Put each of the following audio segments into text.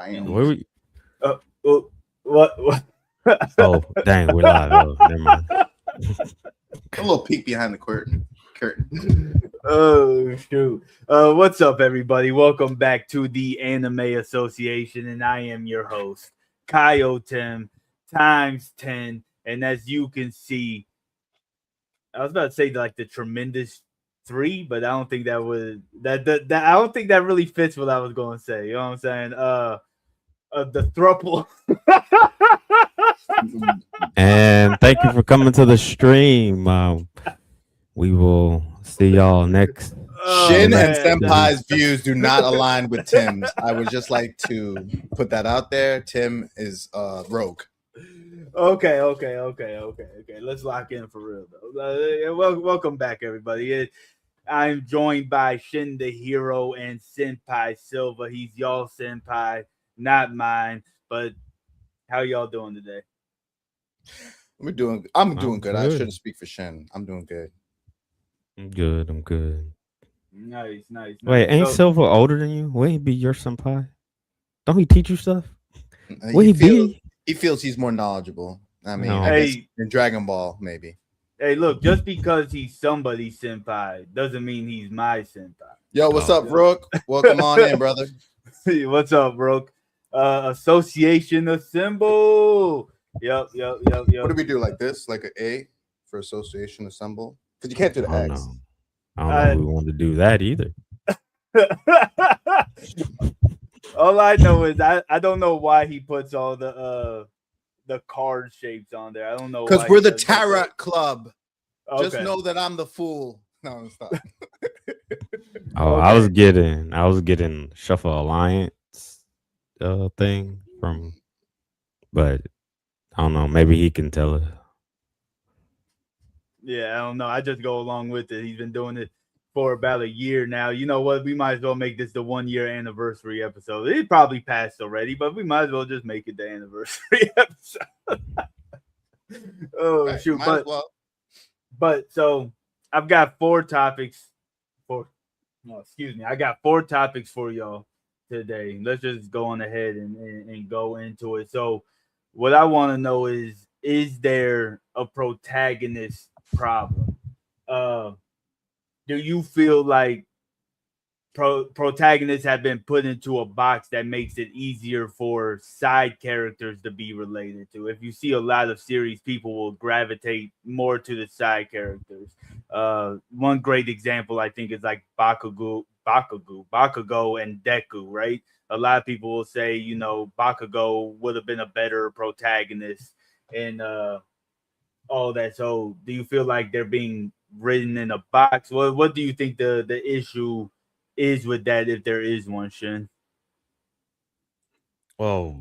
Where we? Oh, what? Oh, dang, we're live. Oh, never mind. A little peek behind the curtain. Oh shoot! What's up, everybody? Welcome back to the Anime Association, and I am your host, Kyle Tim times 10. And as you can see, I was about to say like the tremendous three, but I don't think that would that I don't think that really fits what I was going to say. You know what I'm saying? The thruple. And thank you for coming to the stream. We will see y'all next. Shin and man. Senpai's views do not align with Tim's. I would just like to put that out there. Tim is rogue. Okay. Let's lock in for real though. Welcome back, everybody. I'm joined by Shin the Hero and Senpai Silva. He's y'all senpai, not mine. But how y'all doing today? I'm doing good. I good. shouldn't speak for Shin. I'm doing good. I'm good. Nice. Wait, ain't So, Silva older than you? Will he be your senpai? Don't he teach you stuff? Will He he be? feels he's more knowledgeable. I mean, No. I guess in Dragon Ball, maybe. hey, look, just because he's somebody's senpai doesn't mean he's my senpai. Yo, what's Oh. up, Rook? Welcome on in, brother. What's up, bro? Association assemble. Yep. What do we do? Like this? Like an A for association assemble? Because you can't do the I don't X. know. I don't know if we want to do that either. All I know is I don't know why he puts all the card shapes on there. I don't know Because why we're he the does that. Tarot Club. Just Okay. know that I'm the fool. No, stop. Oh, Okay. I was getting Shuffle Alliance thing from, but I don't know. Maybe he can tell us. Yeah, I don't know. I just go along with it. He's been doing it for about a year now. You know what? We might as well make this the 1 year anniversary episode. It probably passed already, but we might as well just make it the anniversary episode. Oh Right, shoot! might as well. But so I've got four topics for. No, excuse me. I got four topics for y'all today. Let's just go on ahead and go into it. So, what I want to know is there a protagonist problem? Uh, do you feel like protagonists have been put into a box that makes it easier for side characters to be related to? If you see a lot of series, people will gravitate more to the side characters. One great example I think is like Bakugo, and Deku, right? A lot of people will say, Bakugo would have been a better protagonist and all that. So, do you feel like they're being written in a box? What do you think the issue is with that, if there is one, Shin? Well,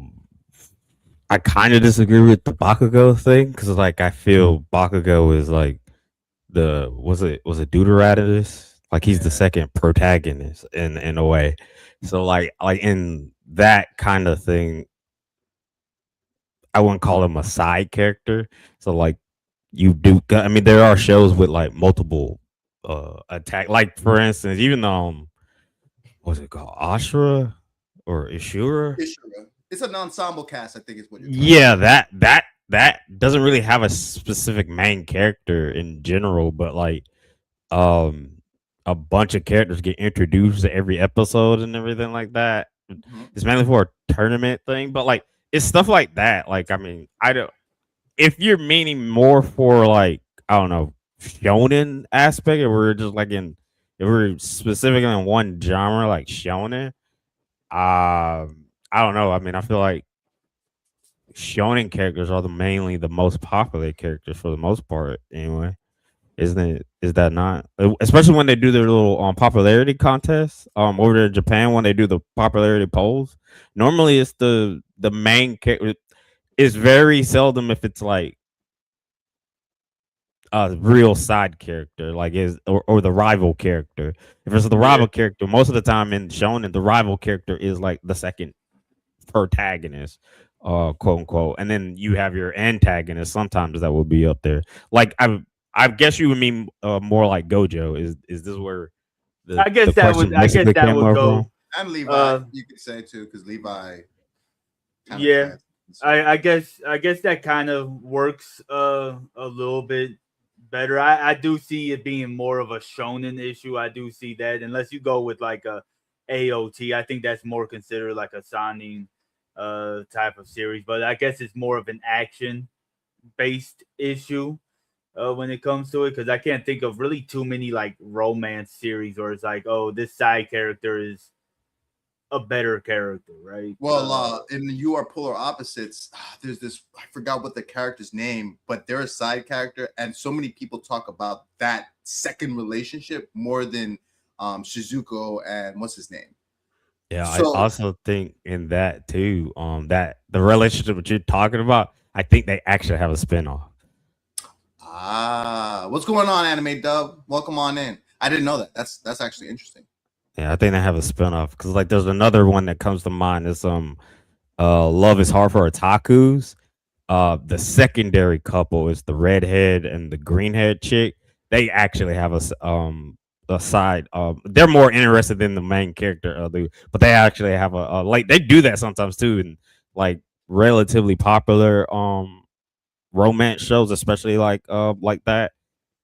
I kind of disagree with the Bakugo thing because, like, I feel Bakugo is like was it Deuteratus? Like he's the second protagonist in a way. So like in that kind of thing, I wouldn't call him a side character. So like you do, I mean, there are shows with like multiple attack. Like for instance, even what's it called, Ashura or Ishura? It's an ensemble cast, I think is what you're talking Yeah, that doesn't really have a specific main character in general, but like um a bunch of characters get introduced to every episode and everything like that. about. It's mainly for a tournament thing, but like it's stuff like that. Like I mean, I don't, if you're meaning more for like, I don't know, shonen aspect, if we're just like if we're specifically in one genre like shonen, I don't know. I mean, I feel like shonen characters are mainly the most popular characters for the most part. Anyway, isn't it? Is that not? Especially when they do their little popularity contests over there in Japan, when they do the popularity polls. Normally, it's the main character. It's very seldom if it's like a real side character, like is or the rival character. If it's the Yeah. rival character, most of the time in shonen, the rival character is like the second protagonist, quote unquote, and then you have your antagonist. Sometimes that will be up there. Like I guess you would mean more like Gojo. Is this where I guess the that would question basically came go. over from? And Levi, Uh, you could say too, because Levi kind of Yeah, trans. I guess that kind of works a little bit better. I do see it being more of a shonen issue. I do see that unless you go with like a AOT, I think that's more considered like a signing type of series. But I guess it's more of an action based issue when it comes to it because I can't think of really too many like romance series where it's like, oh, this side character is a better character, right? Well, in the You Are Polar Opposites, there's this, I forgot what the character's name, but they're a side character, and so many people talk about that second relationship more than Shizuko and what's his name. Yeah, I So, also think in that too, that the relationship that you're talking about, I think they actually have a spinoff. what's going on, Anime Dub? Welcome on in. I didn't know that. That's actually interesting. Yeah, I think they have a spinoff because like there's another one that comes to mind. It's Love is Hard for Otakus. The secondary couple is the redhead and the greenhead chick. They actually have a side. They're more interested in the main character, but they actually have a like they do that sometimes too, and like relatively popular romance shows, especially like that.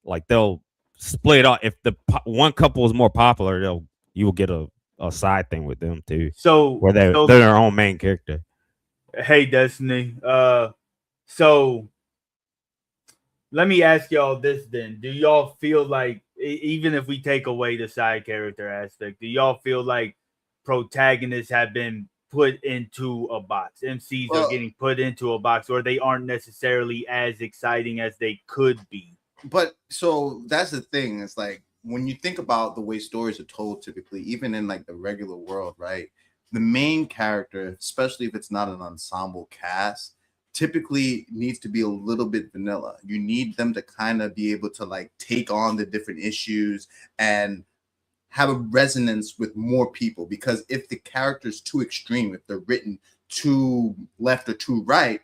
Like they'll split up if one couple is more popular, they'll you will get a side thing with them too, So where they're so their own main character. hey Destiny. So let me ask y'all this then. Do y'all feel like even if we take away the side character aspect, do y'all feel like protagonists have been put into a box? MCs are Well, getting put into a box or they aren't necessarily as exciting as they could be. but so that's the thing. It's like when you think about the way stories are told, typically, even in like the regular world, right? The main character, especially if it's not an ensemble cast, typically needs to be a little bit vanilla. You need them to kind of be able to like take on the different issues and have a resonance with more people, because if the character is too extreme, if they're written too left or too right,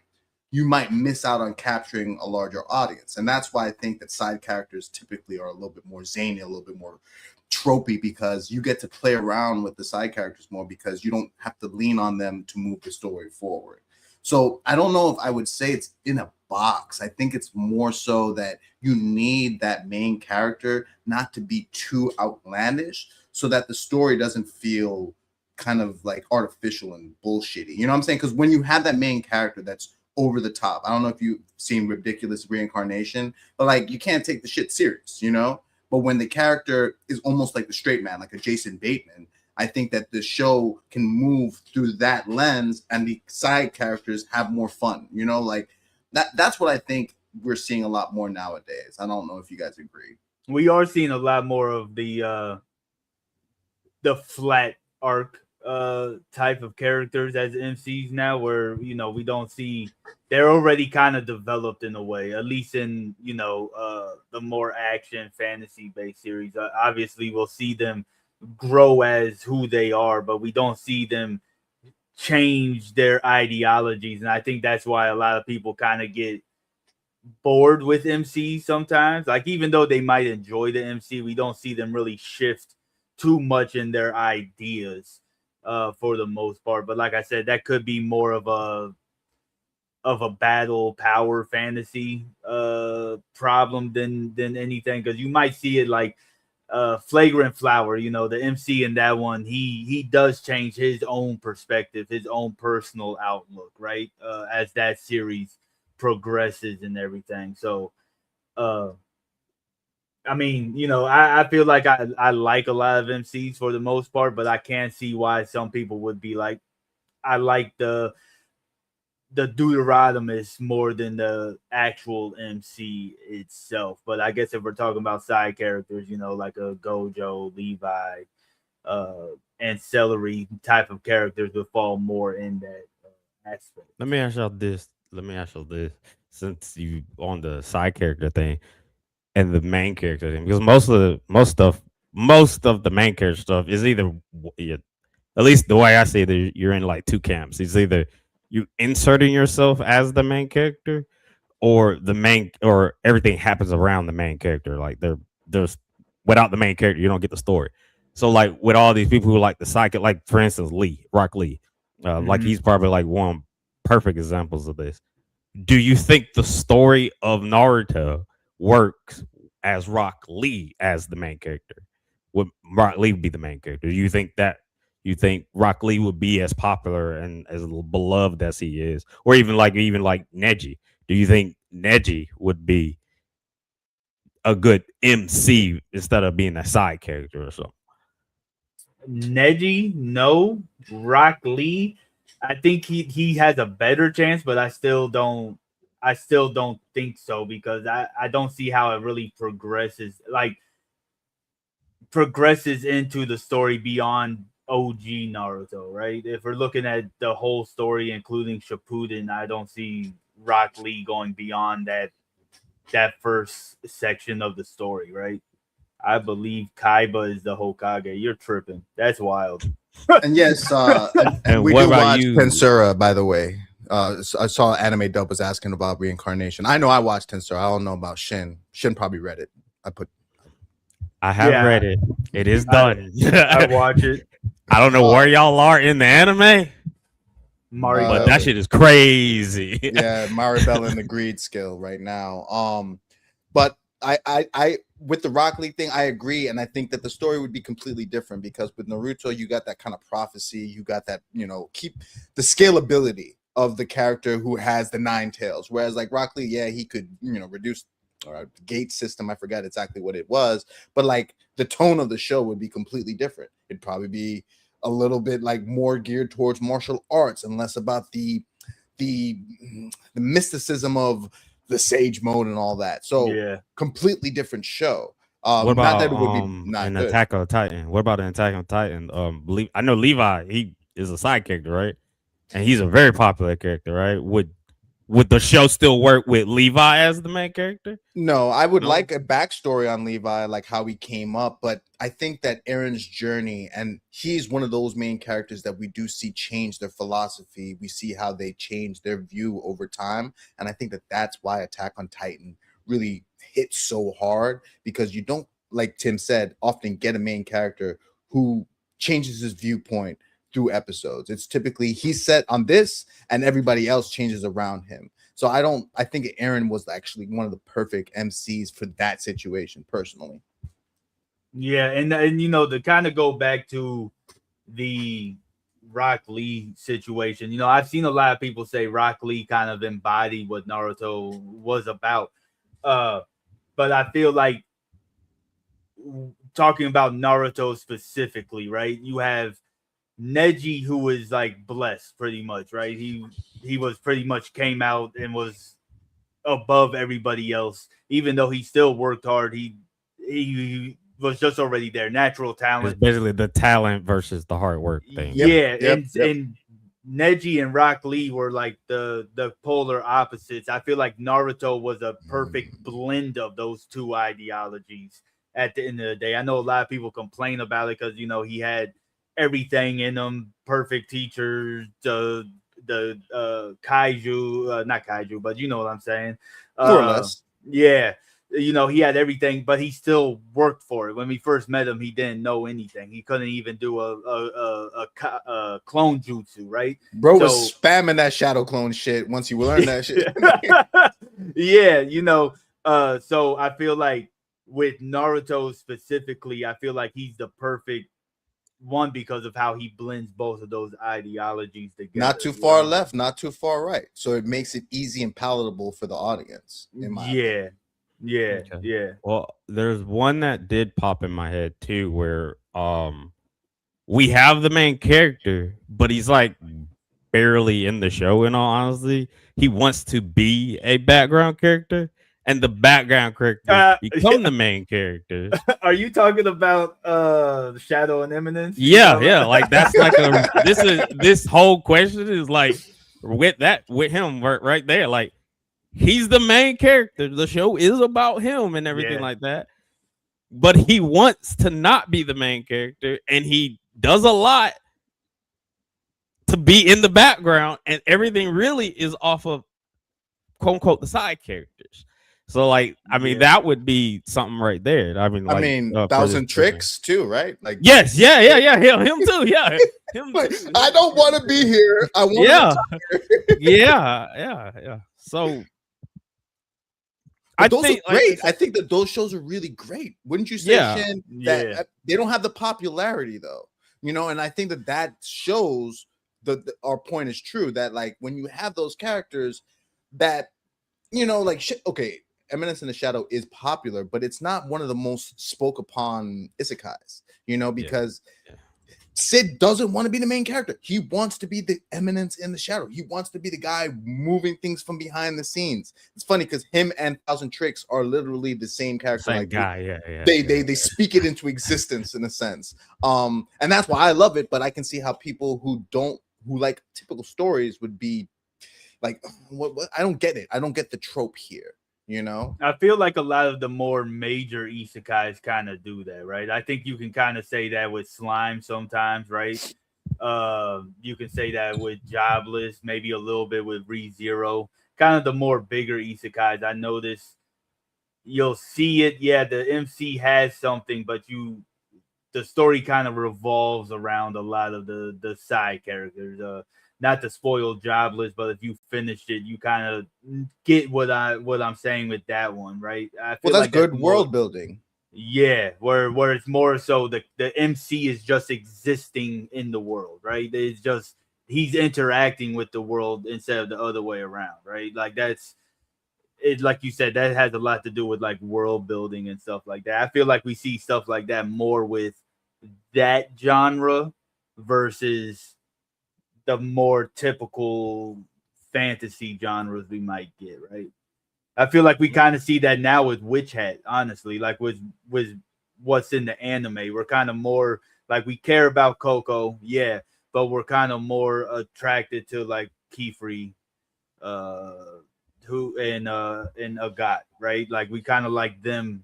you might miss out on capturing a larger audience. And that's why I think that side characters typically are a little bit more zany, a little bit more tropey, because you get to play around with the side characters more because you don't have to lean on them to move the story forward. So I don't know if I would say it's in a box. I think it's more so that you need that main character not to be too outlandish so that the story doesn't feel kind of like artificial and bullshitty. You know what I'm saying? Because when you have that main character that's over the top, I don't know if you've seen Ridiculous Reincarnation, but like you can't take the shit serious, you know? But when the character is almost like the straight man, like a Jason Bateman, I think that the show can move through that lens and the side characters have more fun, you know, like that's what I think we're seeing a lot more nowadays. I don't know if you guys agree. We are seeing a lot more of the flat arc type of characters as MCs now, where we don't see they're already kind of developed in a way, at least in the more action fantasy based series. Obviously, we'll see them grow as who they are, but we don't see them change their ideologies, and I think that's why a lot of people kind of get bored with MC sometimes. Like even though they might enjoy the MC, we don't see them really shift too much in their ideas for the most part. But like I said, that could be more of a battle power fantasy problem than anything, because you might see it like Flagrant Flower, the MC in that one, he does change his own perspective, his own personal outlook, right? As that series progresses and everything. So uh I mean, I feel like I like a lot of MCs for the most part, but I can see why some people would be like, I like the Deuteronomist more than the actual MC itself. But I guess if we're talking about side characters, like a Gojo, Levi, uh, and Celery type of characters would fall more in that aspect. Let me ask y'all this. Let me ask y'all this. Since you on the side character thing and the main character thing, because most of the main character stuff is either yeah, at least the way I see it, you're in like two camps. It's either you inserting yourself as the main character, or the main or everything happens around the main character. Like there's without the main character, you don't get the story. So like with all these people who like the psychic, like for instance Lee, Rock Lee, like Mm-hmm. he's probably like one. perfect examples of this. Do you think the story of Naruto works as Rock Lee as the main character? Would Rock Lee be the main character? Do you think Rock Lee would be as popular and as beloved as he is, or even like Neji? Do you think Neji would be a good MC instead of being a side character or something? Neji, no. Rock Lee, I think he has a better chance, but I still don't think so because I don't see how it really progresses into the story beyond OG Naruto, right? If we're looking at the whole story, including Shippuden, I don't see Rock Lee going beyond that first section of the story, right? I believe Kaiba is the Hokage. You're tripping. That's wild. And yes, and And we what do about watch you? Tensura, by the way. I saw Anime Dub was asking about reincarnation. I know I watched Tensura. I don't know about Shin. Shin probably read it. I have Yeah. read it. It is done. I watch it. I don't know where y'all are in the anime, Mario. but that shit is crazy. Yeah, Maribel and the greed skill right now. But I with the Rock League thing, I agree, and I think that the story would be completely different because with Naruto, you got that kind of prophecy, you got that, keep the scalability of the character who has the 9 tails. Whereas like Rock Lee, yeah, he could, reduce or gate system. I forgot exactly what it was, but like the tone of the show would be completely different. It'd probably be a little bit like more geared towards martial arts and less about the mysticism of the sage mode and all that. So Yeah. completely different show. What about not that it would be not an good. Attack on Titan? What about an Attack on Titan? I know Levi, he is a side character, right? And he's a very popular character, right? Would the show still work with Levi as the main character? No, I would No? like a backstory on Levi, like how he came up. But I think that Aaron's journey, and he's one of those main characters that we do see change their philosophy. We see how they change their view over time. And I think that that's why Attack on Titan really hits so hard, because you don't, like Tim said, often get a main character who changes his viewpoint through episodes. It's typically he's set on this and everybody else changes around him. So I think Aaron was actually one of the perfect MCs for that situation personally. Yeah, and to kind of go back to the Rock Lee situation, I've seen a lot of people say Rock Lee kind of embodied what Naruto was about. But I feel like talking about Naruto specifically, right? You have Neji, who is like blessed pretty much, right? He was pretty much came out and was above everybody else, even though he still worked hard. He was just already there, natural It's talent. basically the talent versus the hard work thing. Yeah, Yep. and Neji and Rock Lee were like the polar opposites. I feel like Naruto was a perfect blend of those two ideologies at the end of the day. I know a lot of people complain about it because he had everything in him, perfect teachers, the kaiju, not kaiju, but you know what I'm saying. More or less. Yeah. He had everything, but he still worked for it. When we first met him, he didn't know anything. He couldn't even do a clone jutsu, right? Bro was spamming that shadow clone shit once you learn that shit. Yeah, so I feel like with Naruto specifically, I feel like he's the perfect one because of how he blends both of those ideologies together. Not too far left, not too far right. So it makes it easy and palatable for the audience. Yeah. Well, there's one that did pop in my head too, where we have the main character, but he's like barely in the show. In all honesty, he wants to be a background character, and the background characters become the main characters. Are you talking about Shadow and Eminence? Yeah. Like that's like this whole question is like with him right there. Like he's the main character. The show is about him and everything like that. But he wants to not be the main character, and he does a lot to be in the background, and everything really is off of quote unquote the side characters. So like, I mean, Yeah. that would be something right there. I mean, like, for this Thousand person. Tricks too, right? Like, Yes, yeah. Him too. Yeah, him like, too. I don't want to be here. I want Yeah, to retire. yeah. So I But those are think, like, great. I think that those shows are really great. Wouldn't you say, yeah, Shin? That Yeah. they don't have the popularity though, and I think that shows our point is true. That like when you have those characters that like okay, Eminence in the Shadow is popular, but it's not one of the most spoke upon isekais. Because yeah. Sid doesn't want to be the main character. He wants to be the Eminence in the Shadow. He wants to be the guy moving things from behind the scenes. It's funny because him and Thousand Tricks are literally the same character. Same like guy. they speak it into existence in a sense. And that's why I love it. But I can see how people who like typical stories would be like, what? I don't get it. I don't get the trope here. I feel like a lot of the more major isekais kind of do that, right? I think you can kind of say that with Slime sometimes, right? You can say that with Jobless, maybe a little bit with ReZero. Kind of the more bigger isekais. I notice you'll see it. Yeah, the MC has something, but the story kind of revolves around a lot of the side characters. Not to spoil Jobless, but if you finished it, you kind of get what I'm saying with that one, right? I feel that's like good world building. Yeah, where it's more so the MC is just existing in the world, right? It's just he's interacting with the world instead of the other way around, right? Like that's it. Like you said, that has a lot to do with like world building and stuff like that. I feel like we see stuff like that more with that genre versus the more typical fantasy genres we might get, right? I feel like we kind of see that now with Witch Hat, honestly, like with what's in the anime. We're kind of more like we care about Coco, yeah, but we're kind of more attracted to like Keyfree, uh who and Agat, right? Like we kind of like them.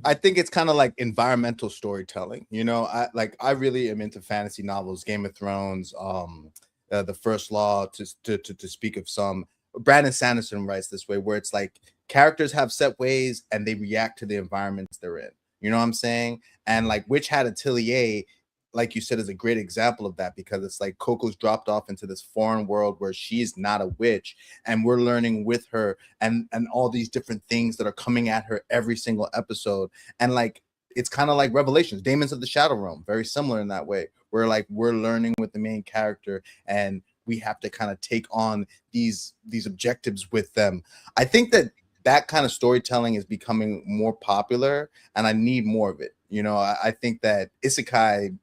I think it's kind of like environmental storytelling. I really am into fantasy novels, Game of Thrones, The First Law, to speak of some. Brandon Sanderson writes this way, where it's like characters have set ways and they react to the environments they're in. You know what I'm saying? And like Witch Hat Atelier, like you said, is a great example of that, because it's like Coco's dropped off into this foreign world where she's not a witch, and we're learning with her and all these different things that are coming at her every single episode. And like it's kind of like Revelations, Demons of the Shadow Realm, very similar in that way, where like we're learning with the main character and we have to kind of take on these objectives with them. I think that kind of storytelling is becoming more popular, and I need more of it. I think that isekai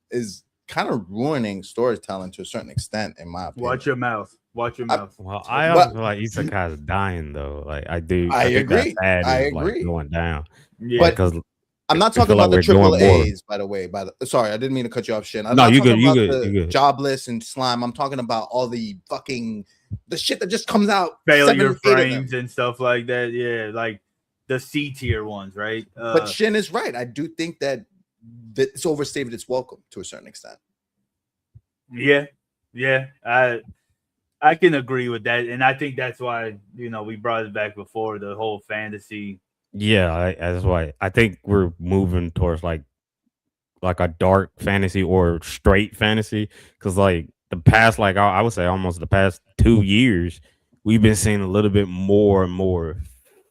is kind of ruining storytelling to a certain extent, in my opinion. Watch your mouth. Watch your mouth. Well, I also feel like Isekai is dying though. Like I think agree. that I is like agree. going down. Yeah, Because I'm not talking about the triple A's, by the way. Sorry, I didn't mean to cut you off, Shin. I'm not talking about the Jobless and Slime. I'm talking about all the fucking the shit that just comes out, failure frames and stuff like that. Yeah, like the C tier ones, right? But Shin is right. I do think that it's overstated its welcome to a certain extent. Yeah, I can agree with that, and I think that's why we brought it back before, the whole fantasy. Yeah, that's why I think we're moving towards like a dark fantasy or straight fantasy, because like the past, like I would say almost the past 2 years, we've been seeing a little bit more and more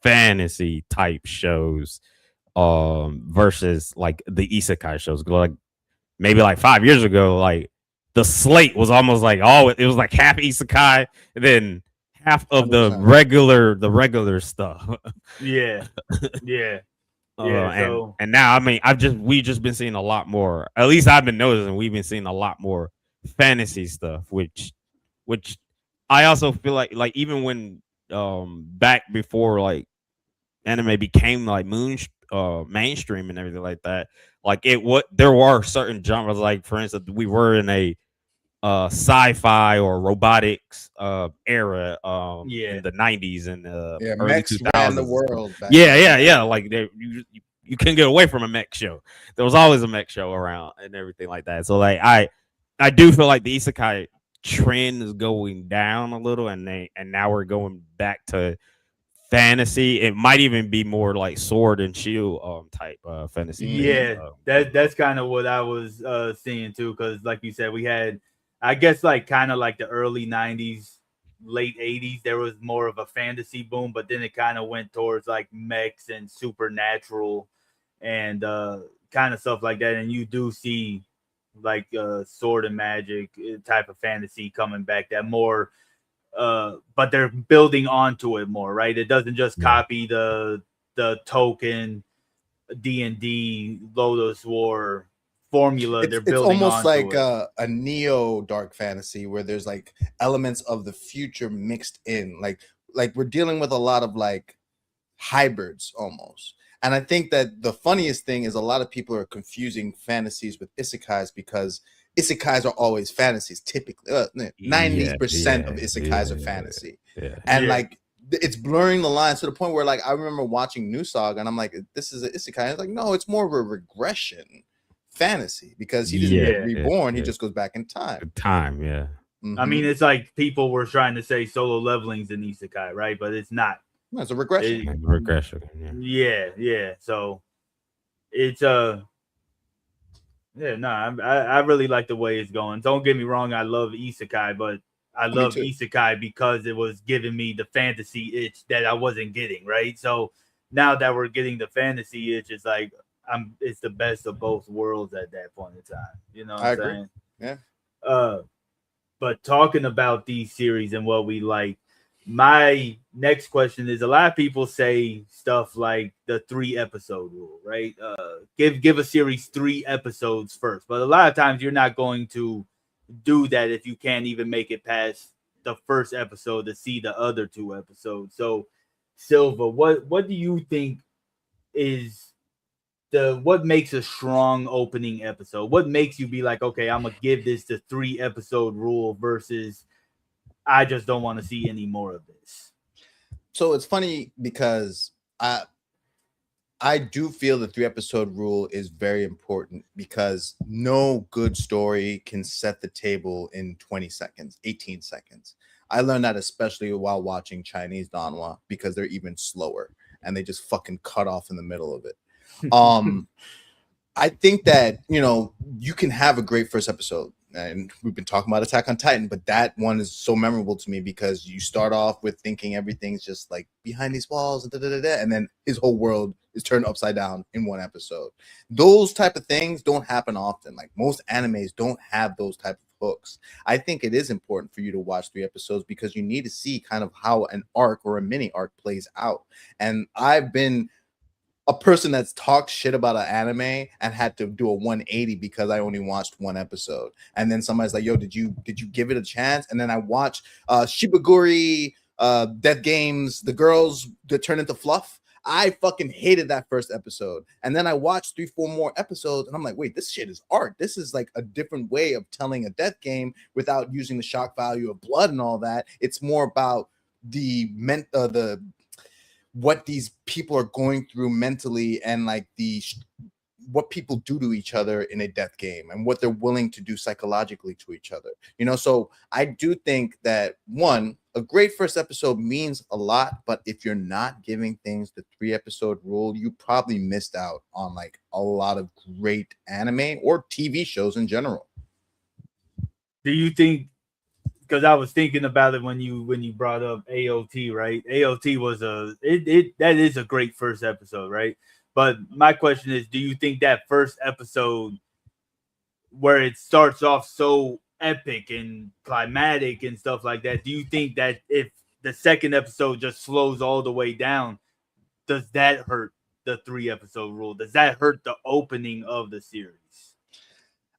fantasy type shows versus like the isekai shows. Like maybe like 5 years ago, like the slate was almost like it was like half isekai and then half of 100%. the regular stuff. Yeah. So and now, I mean, we've just been seeing a lot more. At least I've been noticing we've been seeing a lot more fantasy stuff, which I also feel like even when back before like anime became like mainstream and everything like that, like there were certain genres, like for instance, we were in a sci-fi or robotics era in the 90s and early 2000s. Ran the world back yeah. Like you couldn't get away from a mech show. There was always a mech show around and everything like that. So like I do feel like the isekai trend is going down a little, and now we're going back to fantasy. It might even be more like sword and shield type fantasy based. Yeah, that's kind of what I was seeing too. Because like you said, we had, I guess, like kind of like the early '90s, late '80s. There was more of a fantasy boom, but then it kind of went towards like mechs and supernatural and kind of stuff like that. And you do see like sword and magic type of fantasy coming back. That more, but they're building onto it more, right? It doesn't just copy the token D&D Lotus War formula. They're It's building almost onto like it. a neo dark fantasy where there's like elements of the future mixed in. Like we're dealing with a lot of like hybrids almost. And I think that the funniest thing is a lot of people are confusing fantasies with isekais because isekais are always fantasies. Typically, 90% of isekais are fantasy, Yeah. and Yeah. like it's blurring the lines to the point where like I remember watching New Saga and I'm like, this is an isekai. It's like, no, it's more of a regression fantasy because he doesn't get Yeah. reborn. He just goes back in time. Time, yeah. I mean, Mhm. it's like people were trying to say solo leveling's an isekai, right? But it's not. No, it's a regression. It, Regression. yeah. So it's yeah, no, I really like the way it's going. Don't get me wrong, I love isekai, but I Me love too. isekai because it was giving me the fantasy itch that I wasn't getting, right? So now that we're getting the fantasy itch, it's like it's the best of both worlds at that point in time. You know what I I'm agree. saying? Yeah. Uh but talking about these series and what we like, my next question is: a lot of people say stuff like the 3 episode rule, right? Give a series 3 episodes first, but a lot of times you're not going to do that if you can't even make it past the first episode to see the other 2 episodes. So, Silva, what do you think is what makes a strong opening episode? What makes you be like, okay, I'm gonna give this the 3 episode rule versus I just don't want to see any more of this. So it's funny because I do feel the 3 episode rule is very important because no good story can set the table in 20 seconds, 18 seconds. I learned that especially while watching Chinese Danhua because they're even slower and they just fucking cut off in the middle of it. I think that, you can have a great first episode. And we've been talking about Attack on Titan, but that one is so memorable to me because you start off with thinking everything's just like behind these walls, and then his whole world is turned upside down in one episode. Those type of things don't happen often. Like most animes don't have those type of hooks. I think it is important for you to watch 3 episodes because you need to see kind of how an arc or a mini arc plays out. And I've been a person that's talked shit about an anime and had to do a 180 because I only watched 1 episode. And then somebody's like, yo, did you give it a chance? And then I watched Shibaguri, Death Games, the girls that turn into fluff. I fucking hated that first episode. And then I watched 3-4 more episodes and I'm like, wait, this shit is art. This is like a different way of telling a death game without using the shock value of blood and all that. It's more about the what these people are going through mentally and like what people do to each other in a death game and what they're willing to do psychologically to each other. So I do think that a great first episode means a lot, but if you're not giving things the 3 episode rule, you probably missed out on like a lot of great anime or TV shows in general. Do you think, because I was thinking about it when you brought up AOT, right? AOT was that is a great first episode, right? But my question is, do you think that first episode where it starts off so epic and climatic and stuff like that, do you think that if the second episode just slows all the way down, does that hurt the 3 episode rule? Does that hurt the opening of the series?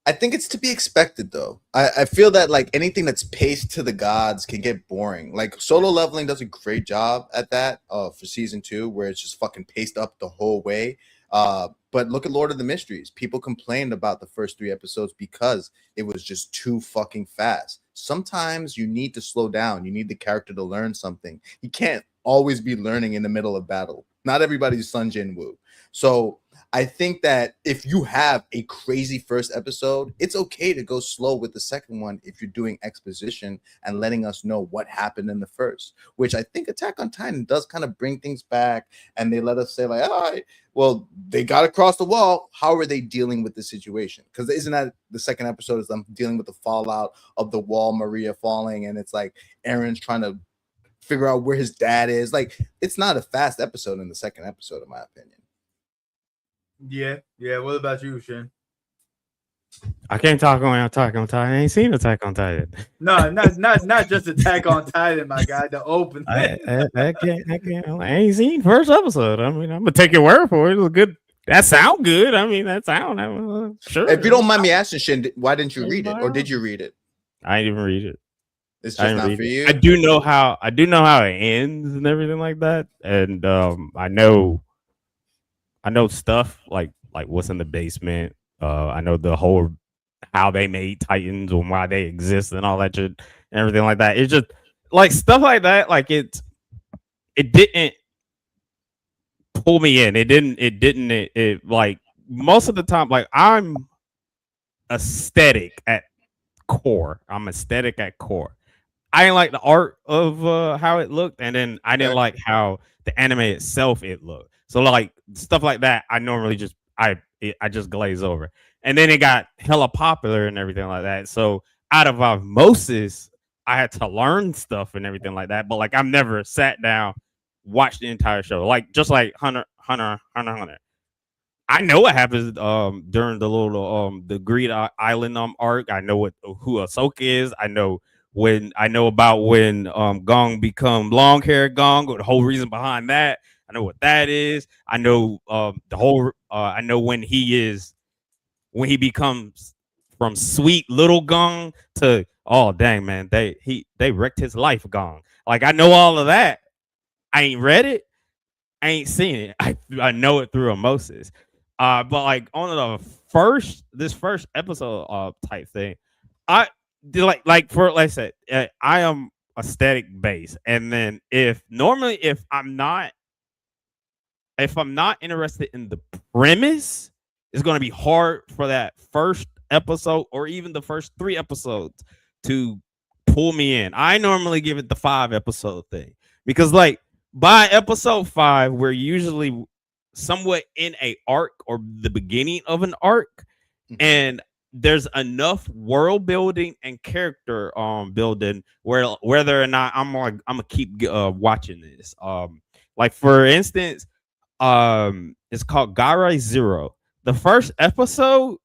I think it's to be expected, though. I feel that like anything that's paced to the gods can get boring. Like Solo Leveling does a great job at that for season 2, where it's just fucking paced up the whole way. But look at Lord of the Mysteries. People complained about the first 3 episodes because it was just too fucking fast. Sometimes you need to slow down. You need the character to learn something. You can't always be learning in the middle of battle. Not everybody's Sun Jin Woo. So I think that if you have a crazy first episode, it's okay to go slow with the second one if you're doing exposition and letting us know what happened in the first, which I think Attack on Titan does kind of bring things back, and they let us say like, all right, well, they got across the wall. How are they dealing with the situation? Because isn't that the second episode is them dealing with the fallout of the wall, Maria falling, and it's like Aaron's trying to figure out where his dad is. Like, it's not a fast episode in the second episode, in my opinion. Yeah. What about you, Shin? I can't talk on Attack on Titan. I ain't seen Attack on Titan. No, not just Attack on Titan, my guy. The open. I can't. I ain't seen first episode. I mean, I'm gonna take your word for it. It was good. That sound good. I mean, that sound sure. If you don't mind me asking, Shin, why didn't you read it, or did you read it? I didn't even read it. It's just not for you. I do know how it ends and everything like that, and I know stuff like what's in the basement. I know the whole how they made Titans and why they exist and all that shit and everything like that. It's just like stuff like that. Like it didn't pull me in. It like most of the time. Like I'm aesthetic at core. I didn't like the art of how it looked, and then I didn't like how the anime itself it looked. So like stuff like that, I normally just I just glaze over. And then it got hella popular and everything like that. So out of osmosis, I had to learn stuff and everything like that. But like I've never sat down, watched the entire show. Like just like Hunter. I know what happens during the little the Greed Island arc. I know who Ahsoka is. I know about when Gong become long hair Gong, or the whole reason behind that. I know what that is. I know the whole I know when he becomes from sweet little Gong to oh dang man, they wrecked his life Gong. Like I know all of that. I ain't read it. I ain't seen it. I know it through osmosis. But like on this first episode type thing, I like for like I said, I am aesthetic based, and then if I'm not interested in the premise, it's going to be hard for that first episode or even the first 3 episodes to pull me in. I normally give it the 5 episode thing because like by episode 5, we're usually somewhat in a arc or the beginning of an arc, and there's enough world building and character building where whether or not I'm gonna keep watching this. Like for instance, it's called Garai Zero. The first episode,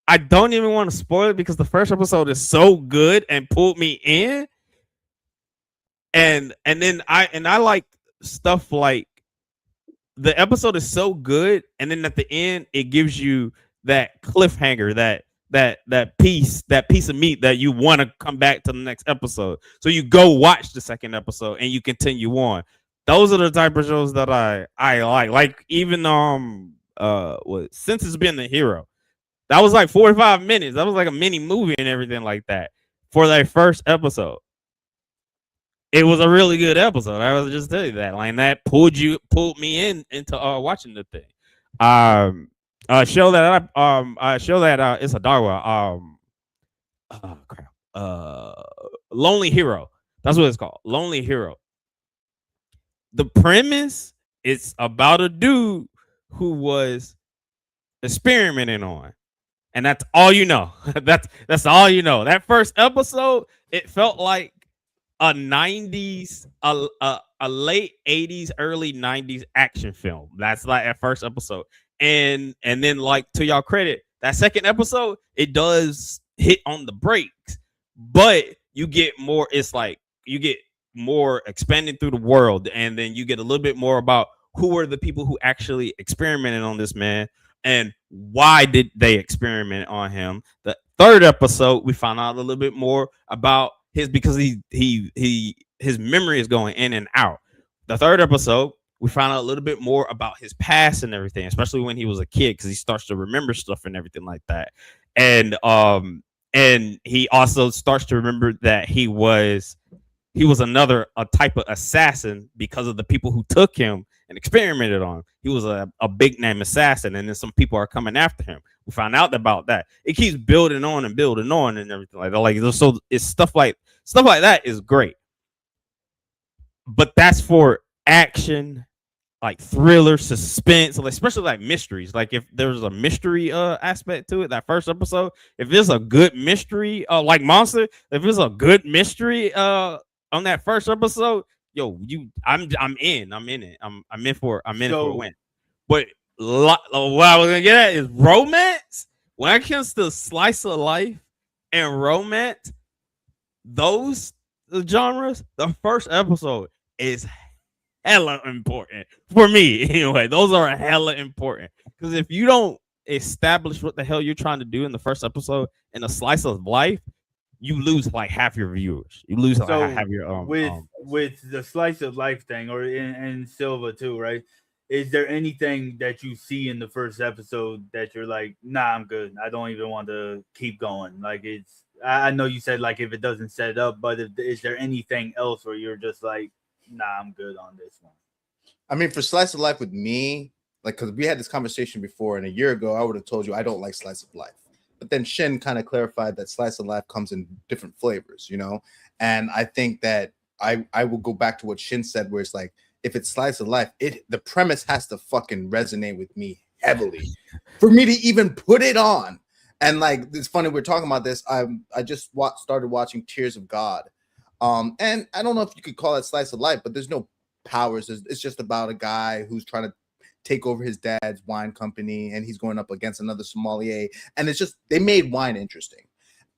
I don't even want to spoil it because the first episode is so good and pulled me in. And then I like stuff like the episode is so good, and then at the end it gives you that cliffhanger, that piece of meat that you want to come back to the next episode. So you go watch the second episode and you continue on. Those are the type of shows that I like. Like even Since It's Been the Hero, that was like 45 minutes. That was like a mini movie and everything like that for that first episode. It was a really good episode. I was just telling you that. Like that pulled me into watching the thing. Show that it's a Darwa. Oh crap. Lonely Hero. That's what it's called. Lonely Hero. The premise is about a dude who was experimenting on, and that's all you know. that's all you know. That first episode, it felt like a 90s, a late 80s, early 90s action film. That's like that first episode. And then like to y'all credit, that second episode, it does hit on the brakes, but you get more, it's like you get more expanding through the world, and then you get a little bit more about who are the people who actually experimented on this man and why did they experiment on him. The third episode, we found out a little bit more about because his memory is going in and out. The third episode, we found out a little bit more about his past and everything, especially when he was a kid, because he starts to remember stuff and everything like that. And he also starts to remember that he was he was a type of assassin because of the people who took him and experimented on him. He was a big name assassin, and then some people are coming after him. We found out about that. It keeps building on and everything like that. Like, so it's stuff like that is great, but that's for action, like thriller, suspense, especially like mysteries. Like if there's a mystery aspect to it, that first episode, if there's a good mystery, like Monster, if there's a good mystery on that first episode, yo, I'm in it. I'm in for it for a win. But what I was gonna get at is romance. When it comes to slice of life and romance, those genres, the first episode is hella important for me. Anyway, those are hella important because if you don't establish what the hell you're trying to do in the first episode in a slice of life, you lose like half your viewers. You lose like half your with the slice of life thing, or in Silva too, right? Is there anything that you see in the first episode that you're like, nah, I'm good. I don't even want to keep going. Like I know you said like if it doesn't set it up, but is there anything else where you're just like, nah, I'm good on this one? I mean, for slice of life with me, like, because we had this conversation before, and a year ago, I would have told you I don't like slice of life. But then Shin kind of clarified that slice of life comes in different flavors, you know? And I think that I will go back to what Shin said, where it's like, if it's slice of life, the premise has to fucking resonate with me heavily for me to even put it on. And like, it's funny, we're talking about this. I just started watching Tears of God. And I don't know if you could call it slice of life, but there's no powers. It's just about a guy who's trying to take over his dad's wine company, and he's going up against another sommelier. And it's just, they made wine interesting.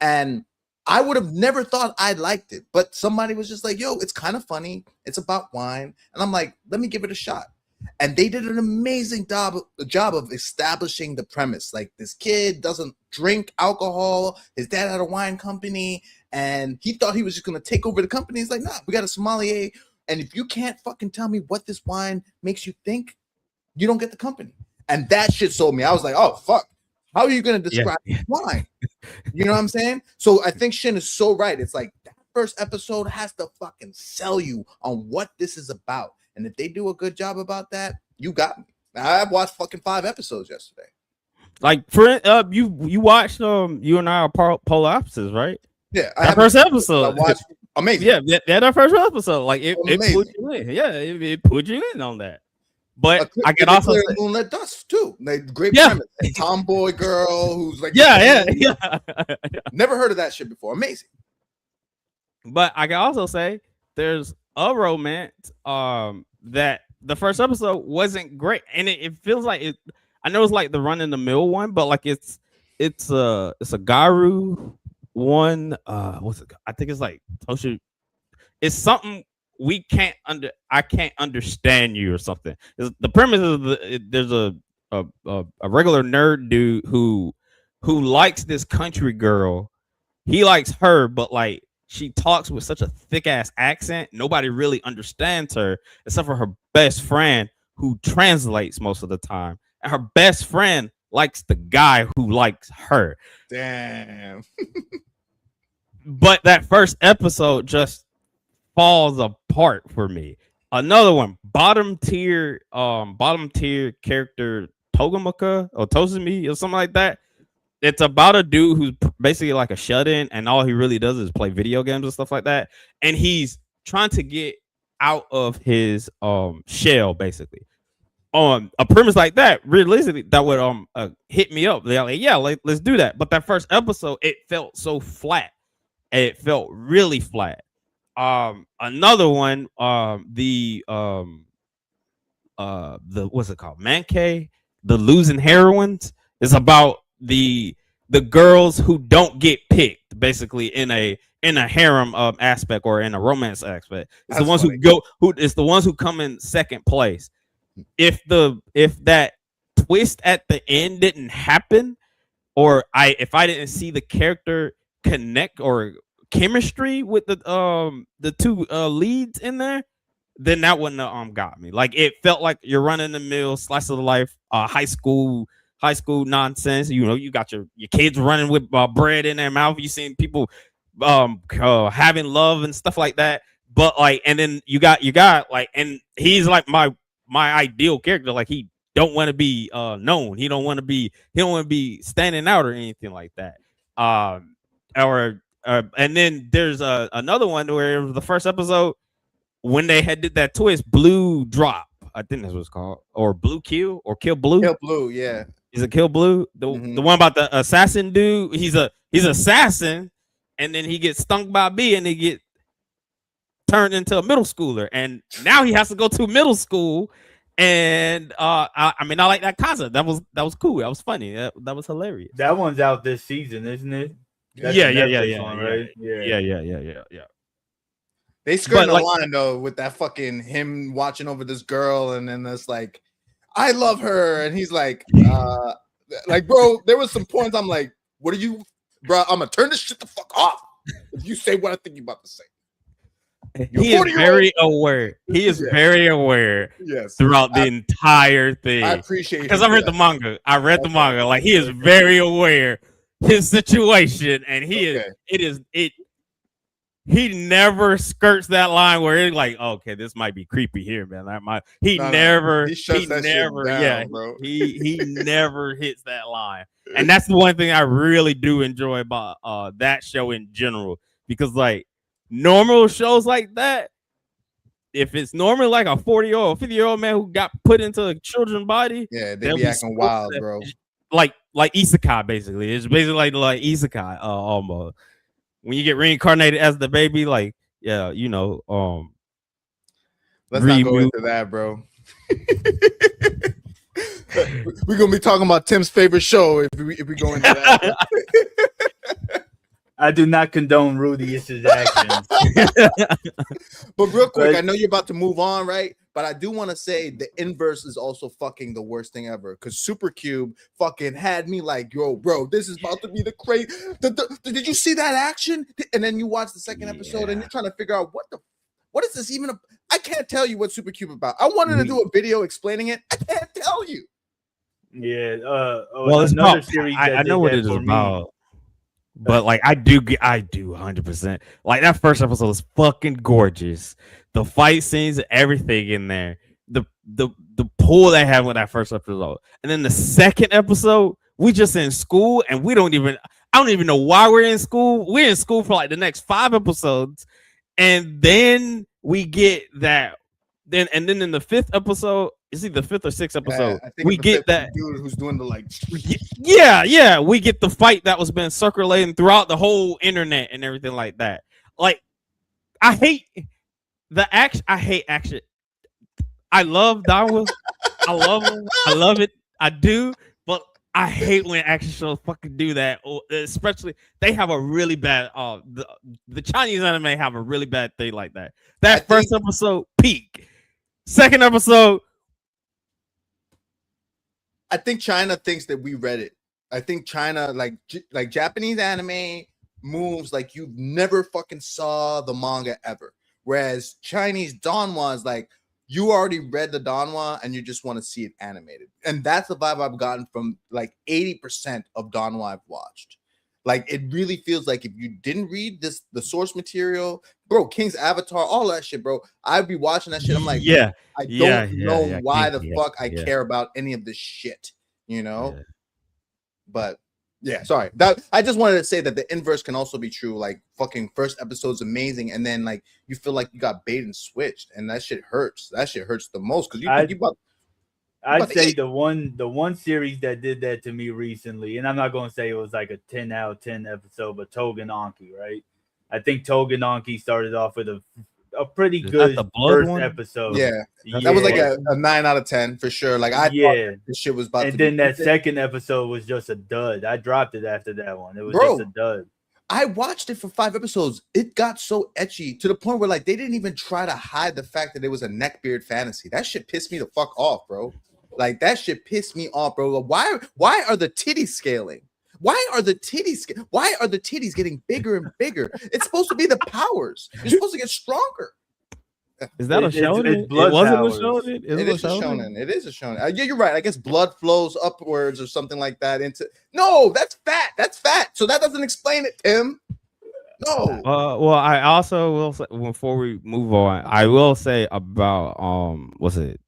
And I would have never thought I liked it, but somebody was just like, yo, it's kind of funny. It's about wine. And I'm like, let me give it a shot. And they did an amazing job of establishing the premise. Like, this kid doesn't drink alcohol. His dad had a wine company, and he thought he was just going to take over the company. He's like, nah, we got a sommelier. And if you can't fucking tell me what this wine makes you think, you don't get the company. And that shit sold me. I was like, oh, fuck. How are you going to describe wine? You know what I'm saying? So I think Shin is so right. It's like that first episode has to fucking sell you on what this is about. And if they do a good job about that, you got me. I watched fucking 5 episodes yesterday. Like, for you watched you and I are polar opposites, right? Yeah, that first episode. I watched. Amazing. Yeah, that first episode. Like it put you in. Yeah, it put you in on that. But I can also say Moonlit Dust too. Like, great premise. A tomboy girl who's like, yeah. Never heard of that shit before. Amazing. But I can also say there's a romance that the first episode wasn't great, and it feels like it. I know it's like the run in the mill one, but like it's a Garu one. What's it? I think it's like Toshu. It's something I can't understand you or something. The premise is there's a regular nerd dude who likes this country girl. He likes her, but like she talks with such a thick ass accent, nobody really understands her except for her best friend, who translates most of the time. And her best friend likes the guy who likes her. Damn. But that first episode just falls apart for me. Another one, bottom tier character Togamaka or Tozumi or something like that. It's about a dude who's basically like a shut-in, and all he really does is play video games and stuff like that. And he's trying to get out of his shell, basically. A premise like that, realistically, that would hit me up. They're like, yeah, let's do that. But that first episode, it felt so flat. It felt really flat. Another one, the what's it called? Mankei, the losing heroines, is about the girls who don't get picked, basically in a harem aspect or in a romance aspect. It's the ones it's the ones who come in second place. If that twist at the end didn't happen, or if I didn't see the character connect or chemistry with the two leads in there, then that wouldn't have got me. Like, it felt like you're running the mill slice of the life high school nonsense. You know, you got your kids running with bread in their mouth. You seen people having love and stuff like that, But like, and then you got like, and he's like my ideal character. Like he don't want to be known. He don't want to be standing out or anything like that. Or and then there's another one where it was the first episode when they had did that twist, Blue Drop. I think that's what it's called, or Blue Kill, or Kill Blue. Kill Blue, yeah. He's a Kill Blue. The one about the assassin dude. He's assassin, and then he gets stung by a bee, and he get turned into a middle schooler, and now he has to go to middle school. And I mean, I like that concept. That was cool. That was funny. That was hilarious. That one's out this season, isn't it? That's Yeah. right? Yeah. They skirting the like, line though with that fucking him watching over this girl, and then it's like, I love her, and he's like, bro, there was some points I'm like, what are you, bro? I'm gonna turn this shit the fuck off if you say what I think you're about to say. He is very aware. He is very aware. Yes, throughout the entire thing. I appreciate it because I read the manga. The manga. Like he is very aware his situation, and he is. He never skirts that line where it's like, okay, this might be creepy here, man. He never hits that line. And that's the one thing I really do enjoy about that show in general. Because like normal shows like that, if it's normally like a 40-year-old, 50-year-old man who got put into a children's body, yeah, they be acting wild, bro. Like isekai, basically. It's basically like isekai, almost. When you get reincarnated as the baby, like, yeah, you know, let's not go into that, bro. We're gonna be talking about Tim's favorite show if we go into that. I do not condone Rudy's actions. But real quick, I know you're about to move on, right? But I do want to say the inverse is also fucking the worst thing ever. Because Supercube fucking had me like, yo, bro, this is about to be the crazy. Did you see that action? And then you watch the second episode and you're trying to figure out what is this even? I can't tell you what Supercube about. I wanted to do a video explling it. I can't tell you. Yeah. Well, it's another series. I know what it is about. But like I do 100%. Like that first episode was fucking gorgeous. The fight scenes, everything in there. The pull they have with that first episode. And then the second episode, we just in school and I don't even know why we're in school. We're in school for like the next 5 episodes. And then we get that. Then in the 5th episode, is it the 5th or 6th episode? I think we get that dude who's doing the like. Yeah. We get the fight that was been circulating throughout the whole internet and everything like that. Like, I hate the action. I hate action. I love Dawa. I love him. I love it. I do. But I hate when action shows fucking do that. Especially they have a really bad. The Chinese anime have a really bad thing like that. That first episode peak. Second episode. I think China thinks that we read it. I think China, like Japanese anime moves like you never fucking saw the manga ever. Whereas Chinese Donghua is like, you already read the Donghua and you just want to see it animated. And that's the vibe I've gotten from like 80% of Donghua I've watched. Like, it really feels like if you didn't read the source material, bro, King's Avatar, all that shit, bro, I'd be watching that shit. I'm like, I don't know why the fuck I care about any of this shit, you know? Yeah. But yeah, sorry. I just wanted to say that the inverse can also be true. Like, fucking first episode's amazing, and then like you feel like you got bait and switched, and that shit hurts. That shit hurts the most because I'd say the one series that did that to me recently, and I'm not going to say it was like a 10 out of 10 episode, but Togenanki, right? I think Togenanki started off with a pretty good first episode. Yeah, that was like a 9 out of 10 for sure. Like, I thought this shit was about to be. And then that second episode was just a dud. I dropped it after that one. It was just a dud. I watched it for 5 episodes. It got so etchy to the point where like they didn't even try to hide the fact that it was a neckbeard fantasy. That shit pissed me the fuck off, bro. Like, that shit pissed me off, bro. Why are the titties scaling? Why are the titties getting bigger and bigger? It's supposed to be the powers. You're supposed to get stronger. Is that a shonen? It wasn't a shonen. It is a shonen. It is a shonen. Yeah, you're right. I guess blood flows upwards or something like that into. No, that's fat. That's fat. So that doesn't explain it, Tim. No. Well, I also will say before we move on, I will say about was it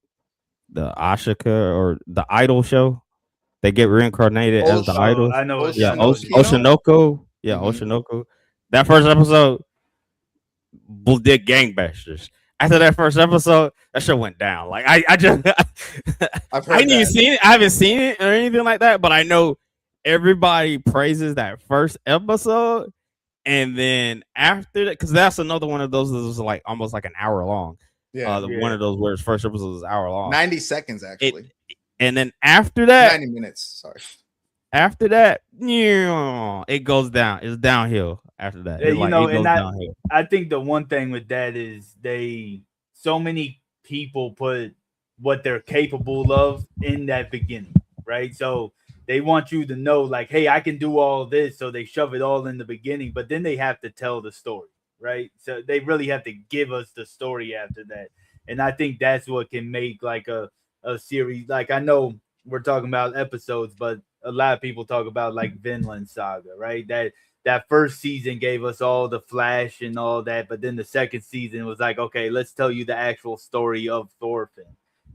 the Ashika or the Idol show? They get reincarnated as the Ocean, Oh, idols. I know what Yeah, I know what you're Oshinokino. talking about. Oshinoko. Yeah, Mhm. Oshinoko. That first episode did gangbusters. After that first episode, that show went down. Like I just I've I heard didn't even that. see it. I haven't seen it or anything like that, but I know everybody praises that first episode. And then after that, because that's another one of those that was like almost like an hour long. Yeah, One Yeah. of those where its first episode was an hour long. 90 seconds It actually. and then after that, 90 minutes. Sorry. it goes down. It's downhill after that. It's You like know, it and goes downhill. I think the one thing with that is so many people put what they're capable of in that beginning, right? So they want you to know, like, hey, I can do all this. So they shove it all in the beginning, but then they have to tell the story, right? So they really have to give us the story after that. And I think that's what can make like a series. Like, I know we're talking about episodes, but a lot of people talk about like Vinland Saga, right? That first season gave us all the flash and all that, but then the second season was like, okay, let's tell you the actual story of Thorfinn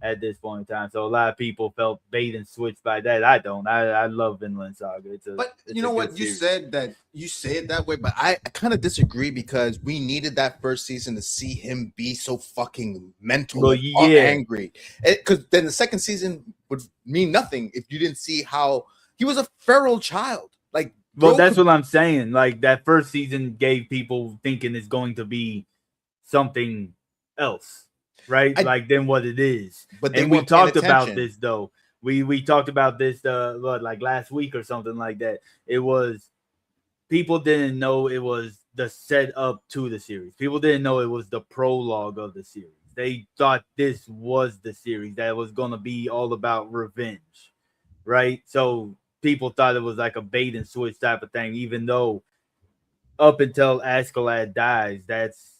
at this point in time. So a lot of people felt bait and switched by that. I don't. I love Vinland Saga. But It's you a know good what? You series. said that you say it that way, but I kind of disagree because we needed that first season to see him be so fucking mental Well, and yeah. angry. Because then the second season would mean nothing if you didn't see how he was a feral child. Like, Well, bro that's could- what I'm saying. Like that first season gave people thinking it's going to be something else, right? Like than what it is. but they And we weren't paying talked about attention. this though. We talked about this like last week or something like that. It was people didn't know it was the setup to the series. People didn't know it was the prologue of the series. They thought this was the series that was going to be all about revenge, right? So people thought it was like a bait and switch type of thing, even though up until Askeladd dies, that's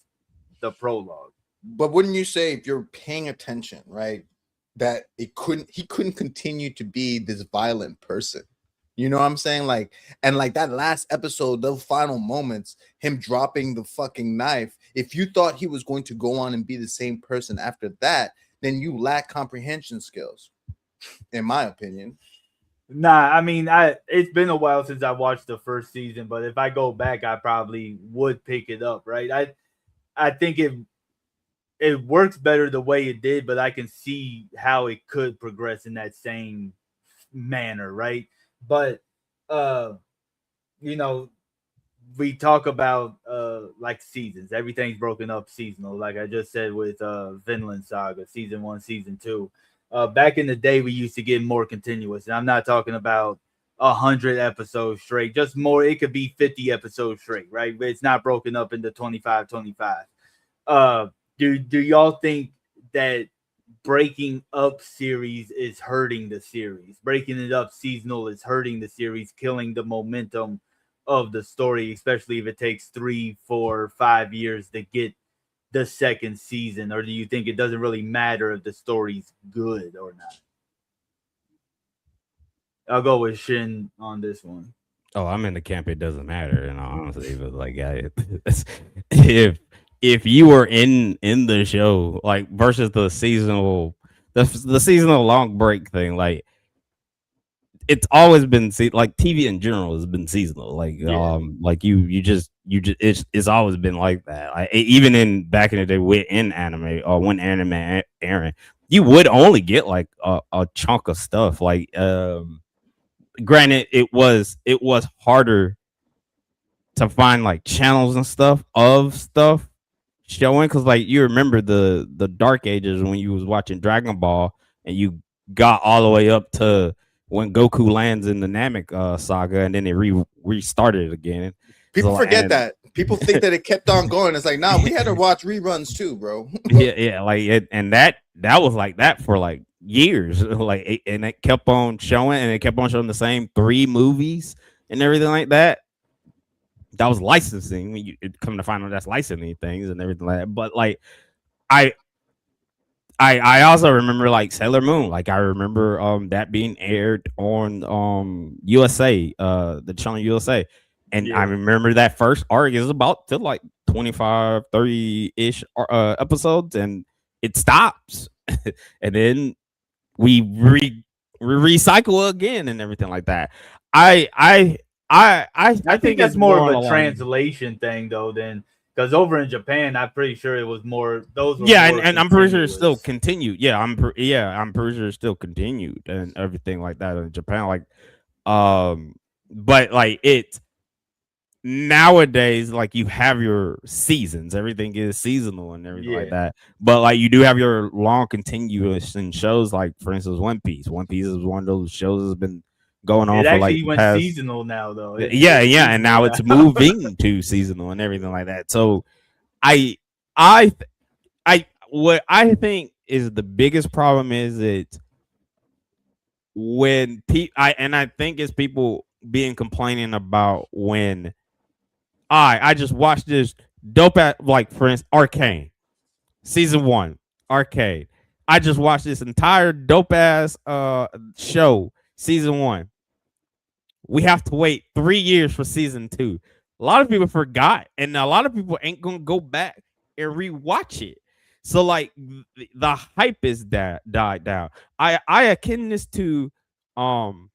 the prologue. But wouldn't you say if you're paying attention, right, that he couldn't continue to be this violent person? You know what I'm saying? Like, and like that last episode, the final moments, him dropping the fucking knife. If you thought he was going to go on and be the same person after that, then you lack comprehension skills, in my opinion. Nah, I mean, it's been a while since I watched the first season, but if I go back, I probably would pick it up, right? I think it works better the way it did, but I can see how it could progress in that same manner, right? But you know, we talk about like seasons. Everything's broken up seasonal, like I just said with Vinland Saga, season 1, season 2. Back in the day we used to get more continuous, and I'm not talking about 100 episodes straight, just more. It could be 50 episodes straight, right? But it's not broken up into 25. Do y'all think that breaking up series is hurting the series? Breaking it up seasonal is hurting the series, killing the momentum of the story, especially if it takes 3, 4, 5 years to get the second season? Or do you think it doesn't really matter if the story's good or not? I'll go with Shin on this one. Oh, I'm in the camp. It doesn't matter, and honestly, but like, if if you were in the show, like versus the seasonal, the seasonal long break thing, like it's always been like TV in general has been seasonal. Like like you just it's always been like that. Like, even in back in the day with in anime or when anime airing, you would only get like a chunk of stuff. Like granted, it was harder to find like channels and stuff of stuff showing because like you remember the dark ages when you was watching Dragon Ball and you got all the way up to when Goku lands in the Namek saga and then they restarted it again. People So, forget and, that. People think that it kept on going. It's like, nah, we had to watch reruns too, bro. yeah, like and that was like that for like years, like and it kept on showing and it kept on showing the same 3 movies and everything like that. That was licensing when you come to find out that's licensing things and everything like that. But like I I also remember like Sailor Moon. Like I remember that being aired on USA, the channel USA. And I remember that first arc is about to like 25, 30-ish episodes, and it stops. And then we recycle again and everything like that. I think think that's it's more of on a the line. translation thing though than because over in Japan, I'm pretty sure it was more. Those were Yeah, more and I'm pretty sure it's still continuous. continued. Yeah, I'm pretty sure it's still continued and everything like that in Japan. Like, but like it nowadays, like you have your seasons, everything is seasonal and everything like Yeah, that. But like you do have your long continuous in shows, like for instance, One Piece. One Piece is one of those shows that's been going on it for like actually the went past. seasonal now though. Yeah, and Seasonal now now. it's moving to seasonal and everything like that. So I, I, what I think is the biggest problem is it when I think it's people being complaining about when I just watched this dope at like for instance Arcane season 1 Arcade. I just watched this entire dope ass show season 1. We have to wait 3 years for season 2. A lot of people forgot, and a lot of people ain't gonna go back and rewatch it. So like the hype is died down. I akin this to um